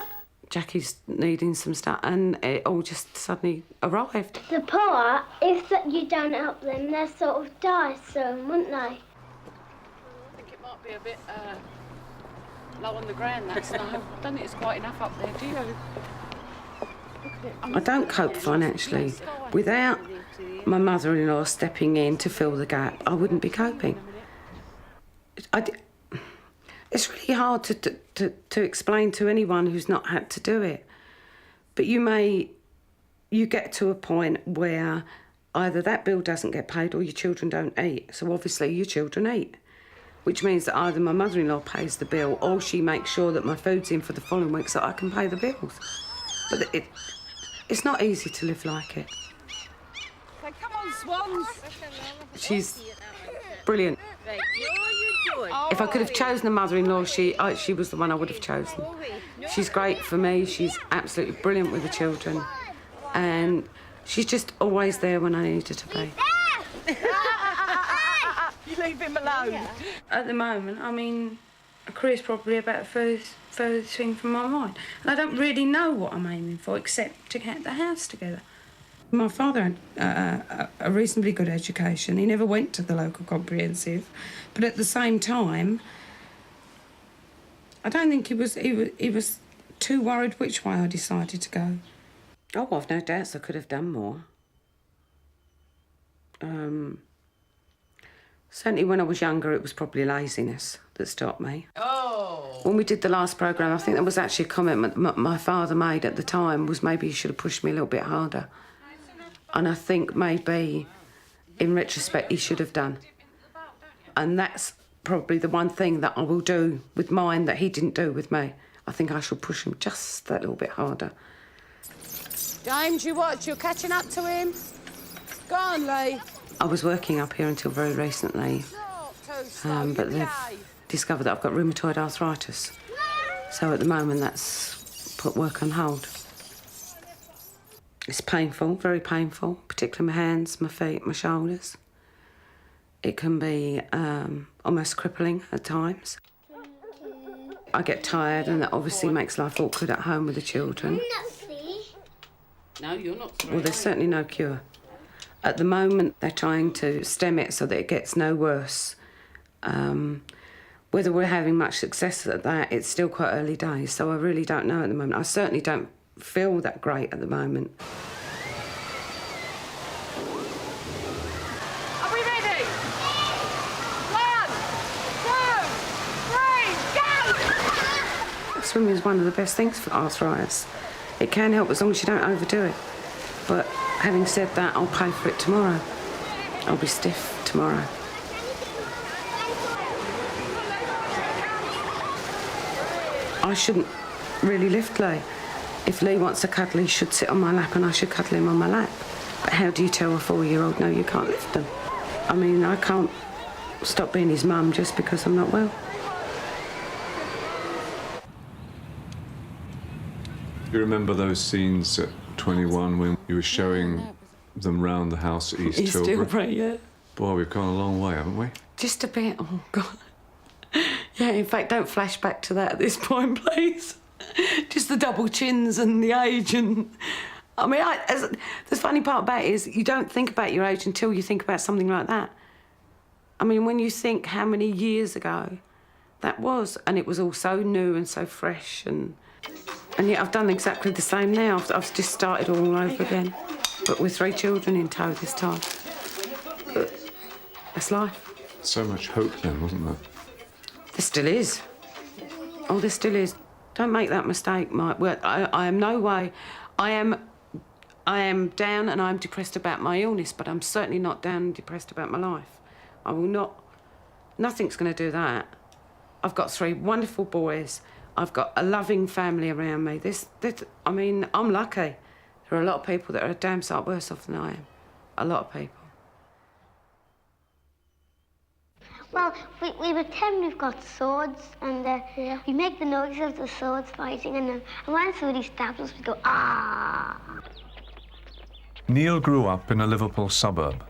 Jackie's needing some stuff, and it all just suddenly arrived. The poor, if you don't help them, they'll sort of die soon, wouldn't they? I think it might be a bit low on the ground, that snow. I don't think it's quite enough up there, do you? I don't cope financially. Without my mother-in-law stepping in to fill the gap, I wouldn't be coping. It's really hard to explain to anyone who's not had to do it. But you get to a point where either that bill doesn't get paid or your children don't eat. So obviously your children eat, which means that either my mother-in-law pays the bill or she makes sure that my food's in for the following week so I can pay the bills. But it's not easy to live like it. Come on, swans. She's brilliant. If I could have chosen a mother-in-law, she was the one I would have chosen. She's great for me. She's absolutely brilliant with the children. And she's just always there when I need her to be. You leave him alone. At the moment, I mean, a career's probably about the furthest thing from my mind. And I don't really know what I'm aiming for, except to get the house together. My father had a reasonably good education. He never went to the local comprehensive, but at the same time, I don't think he was too worried which way I decided to go. Oh, I've no doubts I could have done more. Certainly when I was younger, it was probably laziness that stopped me. Oh. When we did the last programme, I think there was actually a comment my father made at the time was maybe he should have pushed me a little bit harder. And I think maybe, in retrospect, he should have done. And that's probably the one thing that I will do with mine that he didn't do with me. I think I shall push him just that little bit harder. James, you watch. You're catching up to him. Go on, Lee. I was working up here until very recently, but they've discovered that I've got rheumatoid arthritis. So at the moment, that's put work on hold. It's painful, very painful, particularly my hands, my feet, my shoulders. It can be almost crippling at times. I get tired, and that obviously makes life awkward at home with the children. No, you're not. Well, there's certainly no cure. At the moment, they're trying to stem it so that it gets no worse. Whether we're having much success at that, it's still quite early days, so I really don't know at the moment. I certainly don't feel that great at the moment. Are we ready? 1, 2, 3, go! Swimming is one of the best things for arthritis. It can help as long as you don't overdo it. But having said that, I'll pay for it tomorrow. I'll be stiff tomorrow. I shouldn't really lift Lee. If Lee wants to cuddle, he should sit on my lap and I should cuddle him on my lap. But how do you tell a 4-year-old, no, you can't lift them? I mean, I can't stop being his mum just because I'm not well. Do you remember those scenes at 21 when you were showing them round the house at East Tilbury? Yeah. Boy, we've gone a long way, haven't we? Just a bit. Oh, God. Yeah, in fact, don't flash back to that at this point, please. Just the double chins and the age and... I mean, the funny part about it is you don't think about your age until you think about something like that. I mean, when you think how many years ago that was, and it was all so new and so fresh, and yet I've done exactly the same now. I've just started all over again, but with 3 children in tow this time. But that's life. So much hope then, wasn't there? There still is. Oh, there still is. Don't make that mistake, Mike. Well, I am no way... I am down and I'm depressed about my illness, but I'm certainly not down and depressed about my life. I will not... Nothing's going to do that. I've got 3 wonderful boys. I've got a loving family around me. I mean, I'm lucky. There are a lot of people that are a damn sight worse off than I am. A lot of people. Well, we pretend we've got swords, and we make the noise of the swords fighting, and when somebody stabs us, we go, ah. Neil grew up in a Liverpool suburb.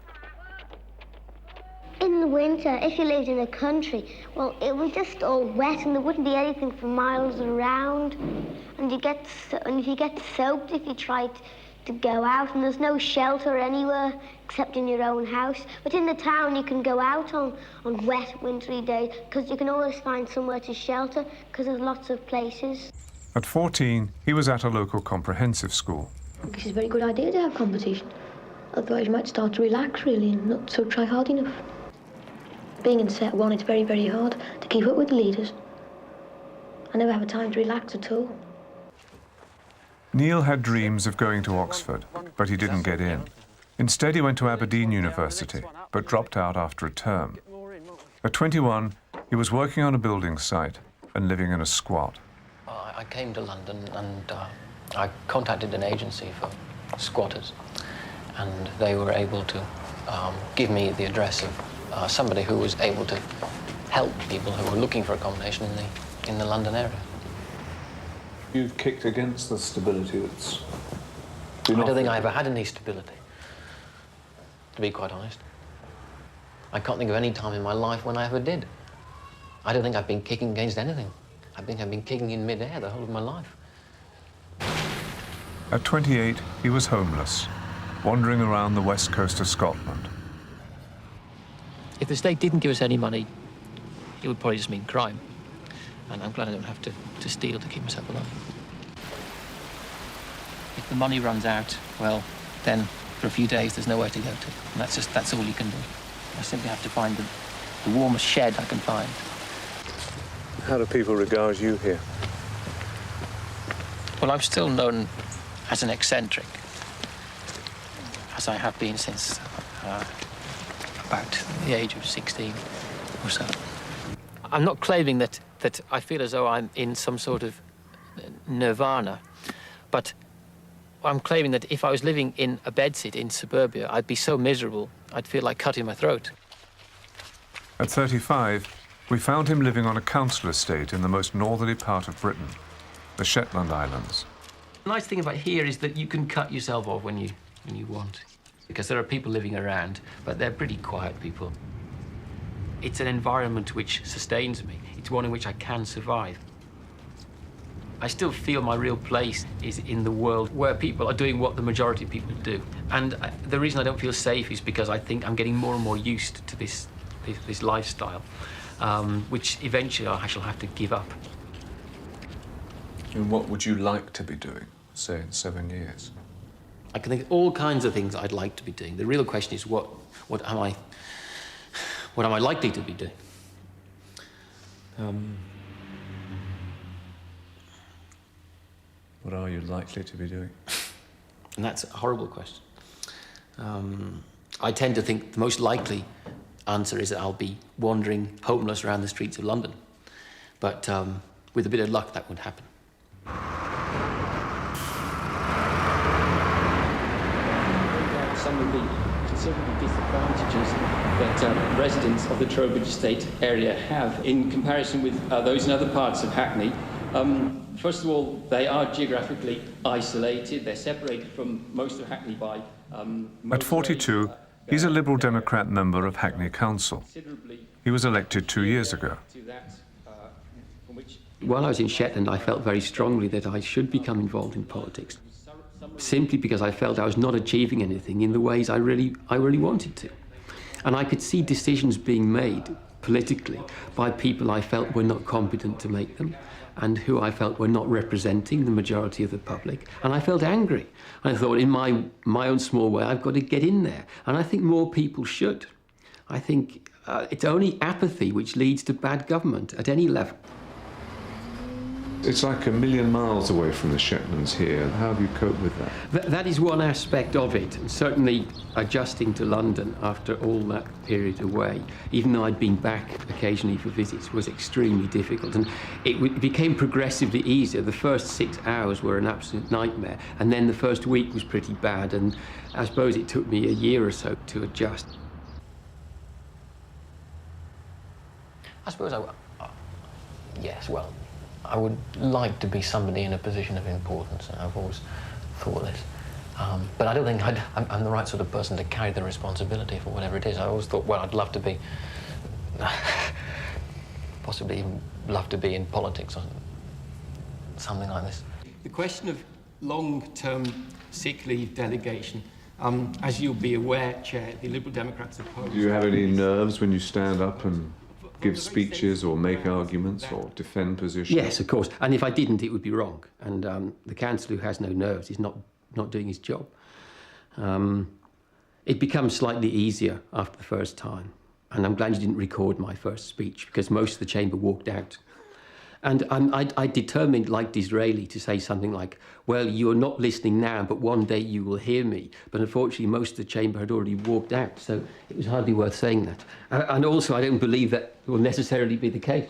In the winter, if you lived in the country, well, it was just all wet, and there wouldn't be anything for miles around, and if you get soaked if you tried to go out, and there's no shelter anywhere except in your own house. But in the town, you can go out on wet, wintry days because you can always find somewhere to shelter because there's lots of places. At 14, he was at a local comprehensive school. It's a very good idea to have competition. Otherwise, you might start to relax, really, and not so try hard enough. Being in set 1, it's very, very hard to keep up with the leaders. I never have a time to relax at all. Neil had dreams of going to Oxford, but he didn't get in. Instead, he went to Aberdeen University, but dropped out after a term. At 21, he was working on a building site and living in a squat. I came to London and I contacted an agency for squatters, and they were able to give me the address of somebody who was able to help people who were looking for accommodation in the London area. You've kicked against the stability that's... I don't think I ever had any stability, to be quite honest. I can't think of any time in my life when I ever did. I don't think I've been kicking against anything. I think I've been kicking in mid-air the whole of my life. At 28, he was homeless, wandering around the west coast of Scotland. If the state didn't give us any money, it would probably just mean crime. And I'm glad I don't have to steal to keep myself alive. If the money runs out, well, then for a few days there's nowhere to go to. And that's all you can do. I simply have to find the warmest shed I can find. How do people regard you here? Well, I'm still known as an eccentric, as I have been since about the age of 16 or so. I'm not claiming that I feel as though I'm in some sort of nirvana, but I'm claiming that if I was living in a bedsit in suburbia, I'd be so miserable, I'd feel like cutting my throat. At 35, we found him living on a council estate in the most northerly part of Britain, the Shetland Islands. The nice thing about here is that you can cut yourself off when you want, because there are people living around, but they're pretty quiet people. It's an environment which sustains me. It's one in which I can survive. I still feel my real place is in the world where people are doing what the majority of people do. And the reason I don't feel safe is because I think I'm getting more and more used to this lifestyle, which eventually I shall have to give up. And what would you like to be doing, say, in 7 years? I can think of all kinds of things I'd like to be doing. The real question is what am I likely to be doing? What are you likely to be doing? And that's a horrible question. I tend to think the most likely answer is that I'll be wandering homeless around the streets of London. But with a bit of luck, that would happen. Some of the considerable disadvantages that residents of the Trowbridge Estate area have in comparison with those in other parts of Hackney. First of all, they are geographically isolated. They're separated from most of Hackney by... At 42, he's a Liberal Democrat member of Hackney Council. He was elected 2 years ago. While I was in Shetland, I felt very strongly that I should become involved in politics, simply because I felt I was not achieving anything in the ways I really wanted to. And I could see decisions being made politically by people I felt were not competent to make them, and who I felt were not representing the majority of the public. And I felt angry. I thought, in my own small way, I've got to get in there. And I think more people should. I think it's only apathy which leads to bad government at any level. It's like 1,000,000 miles away from the Shetlands here. How do you cope with that? That is one aspect of it, and certainly adjusting to London after all that period away, even though I'd been back occasionally for visits, was extremely difficult. And it became progressively easier. The first 6 hours were an absolute nightmare, and then the first week was pretty bad, and I suppose it took me a year or so to adjust. I suppose yes, well, I would like to be somebody in a position of importance, and I've always thought this. But I don't think I'm the right sort of person to carry the responsibility for whatever it is. I always thought, well, I'd love to be, possibly even love to be in politics or something like this. The question of long-term sick leave delegation, as you'll be aware, Chair, the Liberal Democrats oppose... Do you have any nerves when you stand up and give speeches or make arguments or defend positions? Yes, of course. And if I didn't, it would be wrong. And the councillor who has no nerves is not doing his job. It becomes slightly easier after the first time. And I'm glad you didn't record my first speech, because most of the chamber walked out. And I determined, like Disraeli, to say something like, well, you're not listening now, but one day you will hear me. But unfortunately, most of the chamber had already walked out, so it was hardly worth saying that. And also, I don't believe that will necessarily be the case.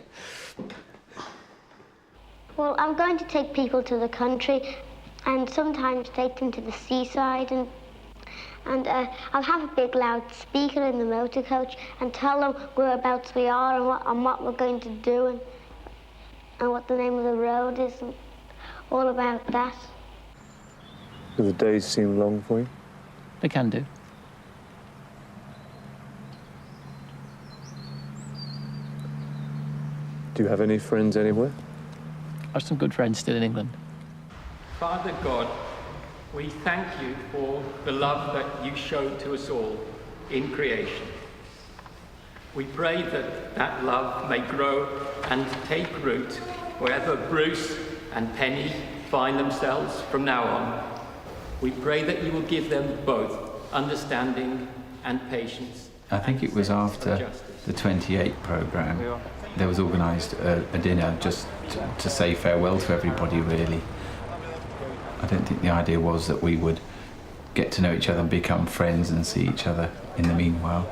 Well, I'm going to take people to the country and sometimes take them to the seaside, and I'll have a big loud speaker in the motor coach and tell them whereabouts we are and what we're going to do and what the name of the road is and all about that. Do the days seem long for you? They can do. Do you have any friends anywhere? I have some good friends still in England. Father God, we thank you for the love that you showed to us all in creation. We pray that that love may grow and take root wherever Bruce and Penny find themselves from now on. We pray that you will give them both understanding and patience. I think it was after the 28 programme, there was organised a dinner just to say farewell to everybody, really. I don't think the idea was that we would get to know each other and become friends and see each other in the meanwhile.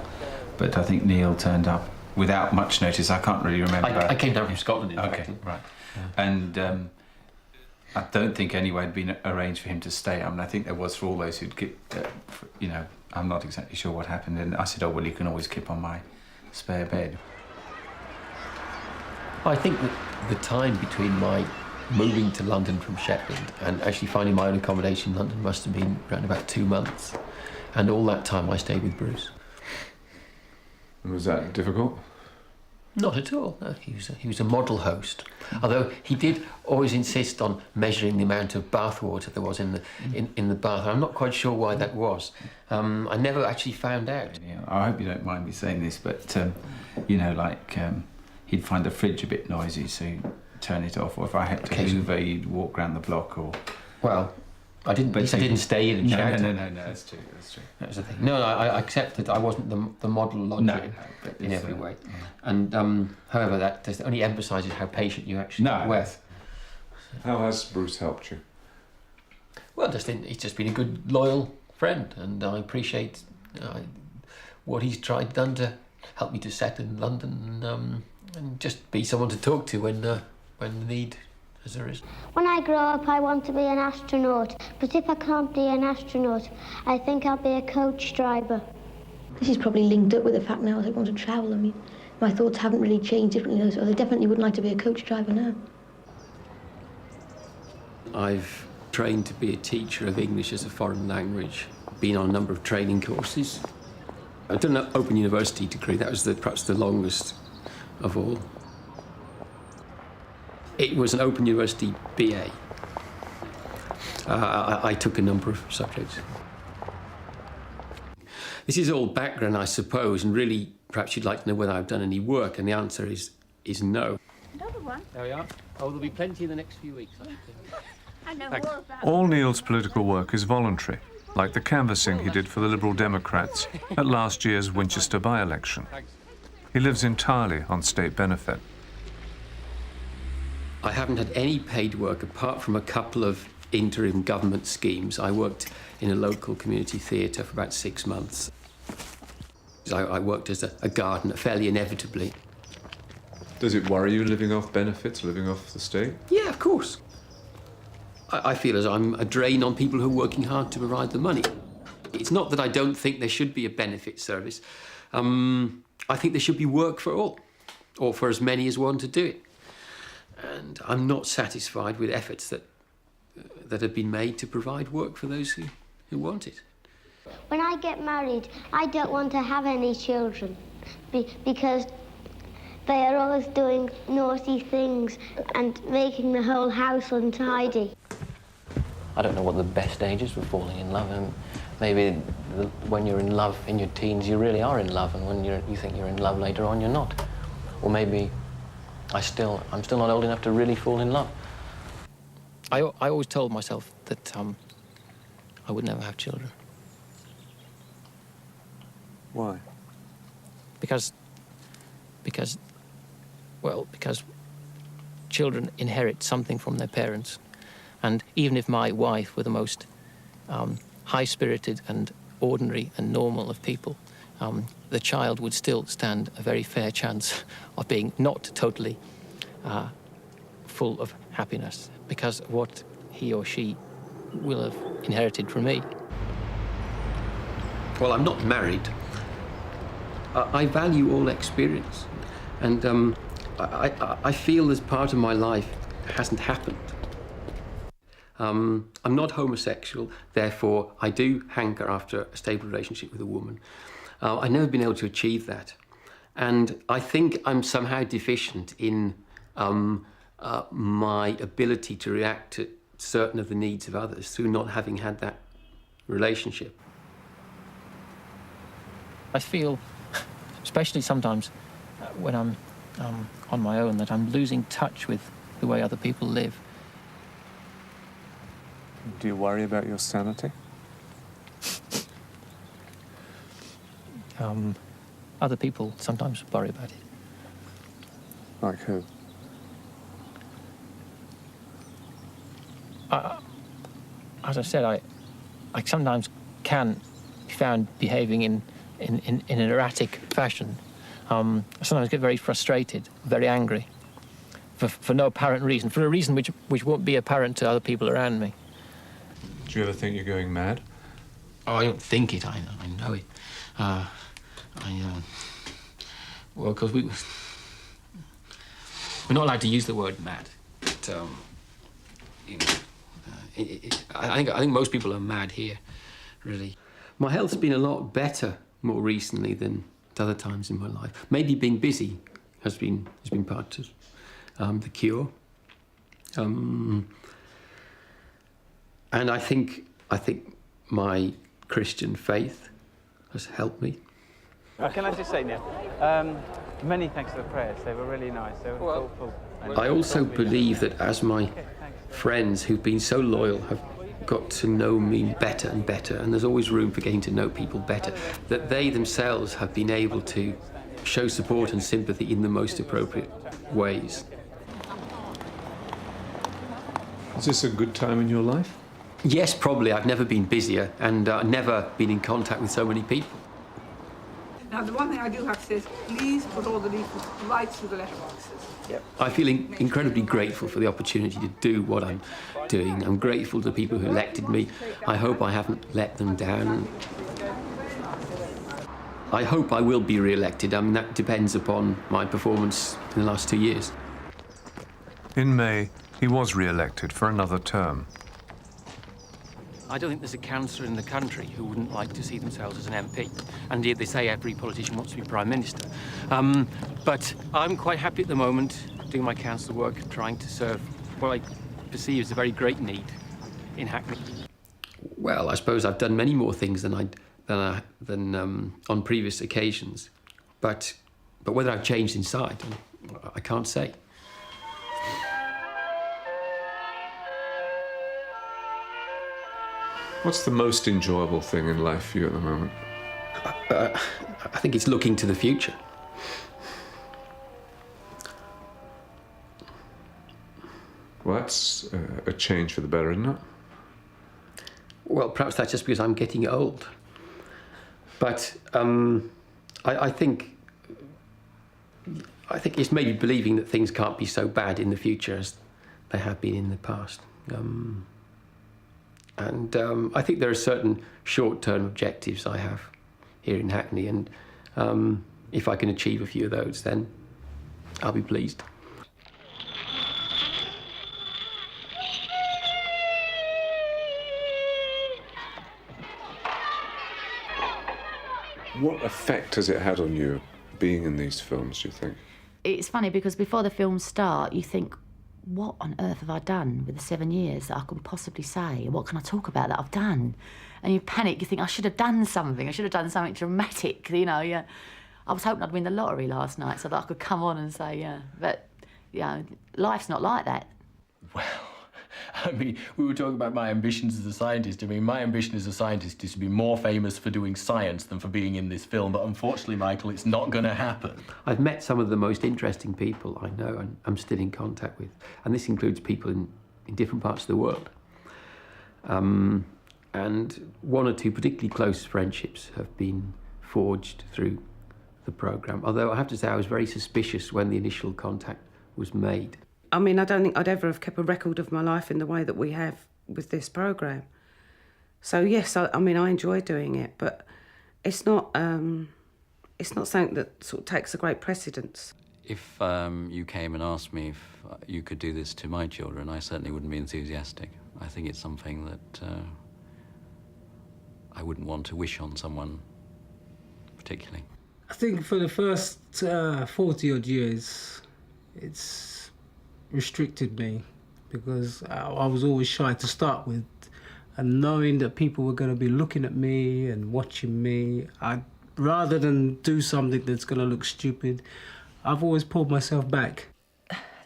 But I think Neil turned up without much notice. I can't really remember. I came down from Scotland, in fact. Right. Yeah. And I don't think anywhere had been arranged for him to stay. I mean, I think there was for all those who'd keep, you know, I'm not exactly sure what happened. And I said, oh, well, you can always keep on my spare bed. I think that the time between my moving to London from Shetland and actually finding my own accommodation in London must have been around about 2 months. And all that time I stayed with Bruce. Was that difficult? Not at all. No, he was a model host. Although he did always insist on measuring the amount of bath water there was in the bath. I'm not quite sure why that was. I never actually found out. Yeah, I hope you don't mind me saying this, but you know, like he'd find the fridge a bit noisy, so he'd turn it off. Or if I had to hoover, he'd walk round the block. Or well, I didn't. But I didn't stay in and shout. No, that's true. That's true. That was the thing. No, I accept that I wasn't the model lodger in every way. Yeah. And however, that just only emphasises how patient you actually were. How has Bruce helped you? Well, he's just been a good, loyal friend, and I appreciate what he's done to help me to settle in London and just be someone to talk to when the need has arisen. When I grow up, I want to be an astronaut. But if I can't be an astronaut, I think I'll be a coach driver. This is probably linked up with the fact now that I want to travel. I mean, my thoughts haven't really changed differently, so I definitely would like to be a coach driver now. I've trained to be a teacher of English as a foreign language, been on a number of training courses. I've done an Open University degree. That was perhaps the longest of all. It was an Open University BA. I took a number of subjects. This is all background, I suppose, and really, perhaps you'd like to know whether I've done any work, and the answer is no. Another one. There we are. Oh, there'll be plenty in the next few weeks, I think. I know more about All Neil's political work is voluntary, like the canvassing he did for the Liberal Democrats at last year's Winchester by-election. He lives entirely on state benefit. I haven't had any paid work apart from a couple of interim government schemes. I worked in a local community theatre for about 6 months. I worked as a gardener, fairly inevitably. Does it worry you living off benefits, living off the state? Yeah, of course. I feel as I'm a drain on people who are working hard to provide the money. It's not that I don't think there should be a benefit service. I think there should be work for all, or for as many as want to do it. And I'm not satisfied with efforts that have been made to provide work for those who want it. When I get married, I don't want to have any children because they are always doing naughty things and making the whole house untidy. I don't know what the best age is for falling in love. Maybe when you're in love in your teens, you really are in love, and when you think you're in love later on, you're not. Or maybe I'm still not old enough to really fall in love. I always told myself that I would never have children. Why? Because children inherit something from their parents. And even if my wife were the most high-spirited and ordinary and normal of people, the child would still stand a very fair chance of being not totally full of happiness, because of what he or she will have inherited from me. Well, I'm not married. I value all experience, and I feel as part of my life hasn't happened. I'm not homosexual, therefore I do hanker after a stable relationship with a woman. I've never been able to achieve that. And I think I'm somehow deficient in my ability to react to certain of the needs of others through not having had that relationship. I feel, especially sometimes when I'm on my own, that I'm losing touch with the way other people live. Do you worry about your sanity? Other people sometimes worry about it. Like who? As I said, I sometimes can be found behaving in an erratic fashion. I sometimes get very frustrated, very angry, for no apparent reason, for a reason which won't be apparent to other people around me. Do you ever think you're going mad? Oh, I don't think it, I know it. Well, because we're not allowed to use the word mad. But, I think most people are mad here, really. My health's been a lot better more recently than at other times in my life. Maybe being busy has been part of the cure. And I think my Christian faith has helped me. Can I just say, Neil, many thanks for the prayers. They were really nice. They were thoughtful. I also believe that as my friends who've been so loyal have got to know me better and better, and there's always room for getting to know people better, that they themselves have been able to show support and sympathy in the most appropriate ways. Is this a good time in your life? Yes, probably. I've never been busier and never been in contact with so many people. Now, the one thing I do have to say is, please put all the leaflets right through the letterboxes. Yep. I feel incredibly grateful for the opportunity to do what I'm doing. I'm grateful to people who elected me. I hope I haven't let them down. I hope I will be re-elected. I mean, that depends upon my performance in the last 2 years. In May, he was re-elected for another term. I don't think there's a councillor in the country who wouldn't like to see themselves as an MP. And indeed, they say every politician wants to be Prime Minister. But I'm quite happy at the moment doing my council work, trying to serve what I perceive as a very great need in Hackney. Well, I suppose I've done many more things than on previous occasions. But whether I've changed inside, I can't say. What's the most enjoyable thing in life for you at the moment? I think it's looking to the future. Well, that's a change for the better, isn't it? Well, perhaps that's just because I'm getting old. But I think it's maybe believing that things can't be so bad in the future as they have been in the past. And I think there are certain short-term objectives I have here in Hackney, and if I can achieve a few of those, then I'll be pleased. What effect has it had on you being in these films, do you think? It's funny because before the films start, you think, what on earth have I done with the 7 years that I can possibly say? What can I talk about that I've done? And you panic, you think, I should have done something. I should have done something dramatic, you know. Yeah. I was hoping I'd win the lottery last night so that I could come on and say, yeah. But, you know, life's not like that. Well, I mean, we were talking about my ambitions as a scientist. I mean, my ambition as a scientist is to be more famous for doing science than for being in this film. But unfortunately, Michael, it's not going to happen. I've met some of the most interesting people I know and I'm still in contact with. And this includes people in different parts of the world. And one or two particularly close friendships have been forged through the programme. Although I have to say I was very suspicious when the initial contact was made. I mean, I don't think I'd ever have kept a record of my life in the way that we have with this programme. So yes, I mean, I enjoy doing it, but it's not something that sort of takes a great precedence. If you came and asked me if you could do this to my children, I certainly wouldn't be enthusiastic. I think it's something that I wouldn't want to wish on someone particularly. I think for the first 40-odd years, it's restricted me because I was always shy to start with, and knowing that people were going to be looking at me and watching me, rather than do something that's going to look stupid, I've always pulled myself back.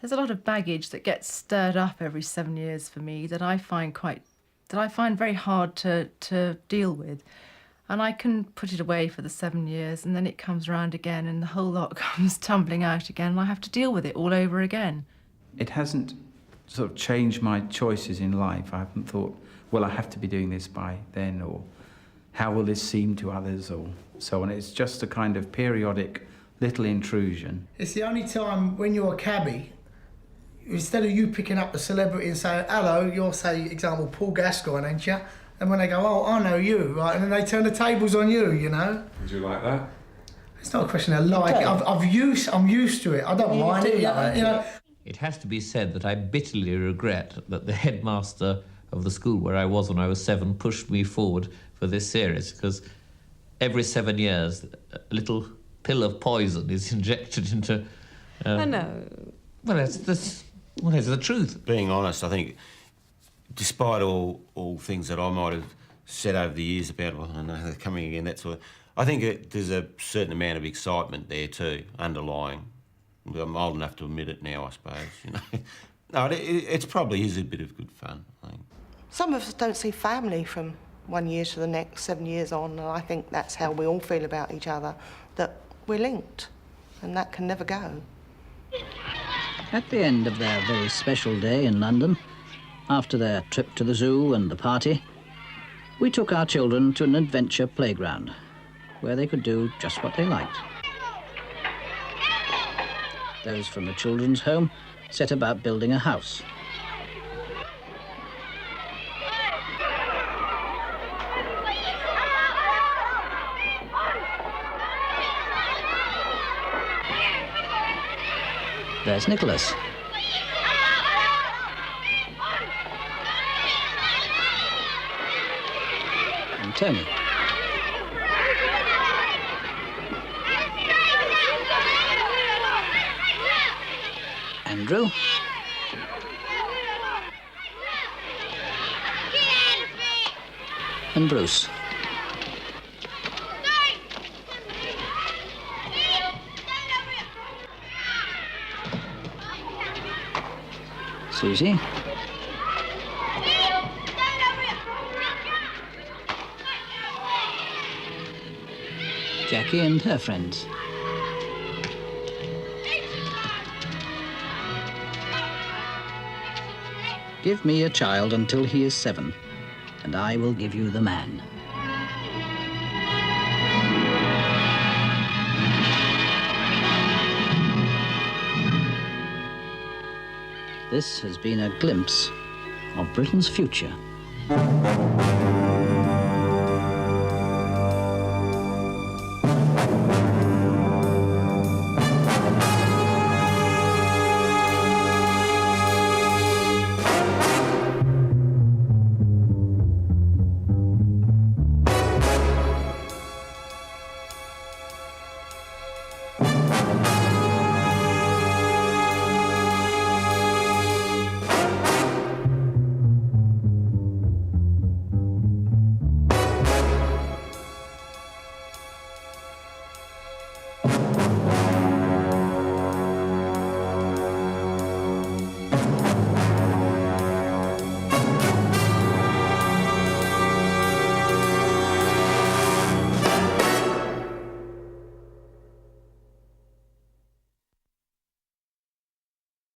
There's a lot of baggage that gets stirred up every 7 years for me that I find very hard to deal with. And I can put it away for the 7 years and then it comes around again and the whole lot comes tumbling out again and I have to deal with it all over again. It hasn't sort of changed my choices in life. I haven't thought, well, I have to be doing this by then, or how will this seem to others, or so on. It's just a kind of periodic little intrusion. It's the only time when you're a cabbie, instead of you picking up the celebrity and saying, hello, you're, say, example, Paul Gascoigne, ain't you? And when they go, oh, I know you, right? And then they turn the tables on you, you know? Would you like that? It's not a question of like. I'm used to it. I don't mind it, you know. It has to be said that I bitterly regret that the headmaster of the school where I was when I was 7 pushed me forward for this series, because every 7 years a little pill of poison is injected into... I know. Well, it's the truth. Being honest, I think, despite all things that I might have said over the years about, well, I know they're coming again, that sort of... I think there's a certain amount of excitement there too, underlying. I'm old enough to admit it now, I suppose, you know. No, it probably is a bit of good fun, I think. Some of us don't see family from 1 year to the next, 7 years on, and I think that's how we all feel about each other, that we're linked, and that can never go. At the end of their very special day in London, after their trip to the zoo and the party, we took our children to an adventure playground. where they could do just what they liked. Those from the children's home set about building a house. There's Nicholas. And Tony. Andrew. And Bruce. Susie. Jackie and her friends. Give me a child until he is 7, and I will give you the man. This has been a glimpse of Britain's future.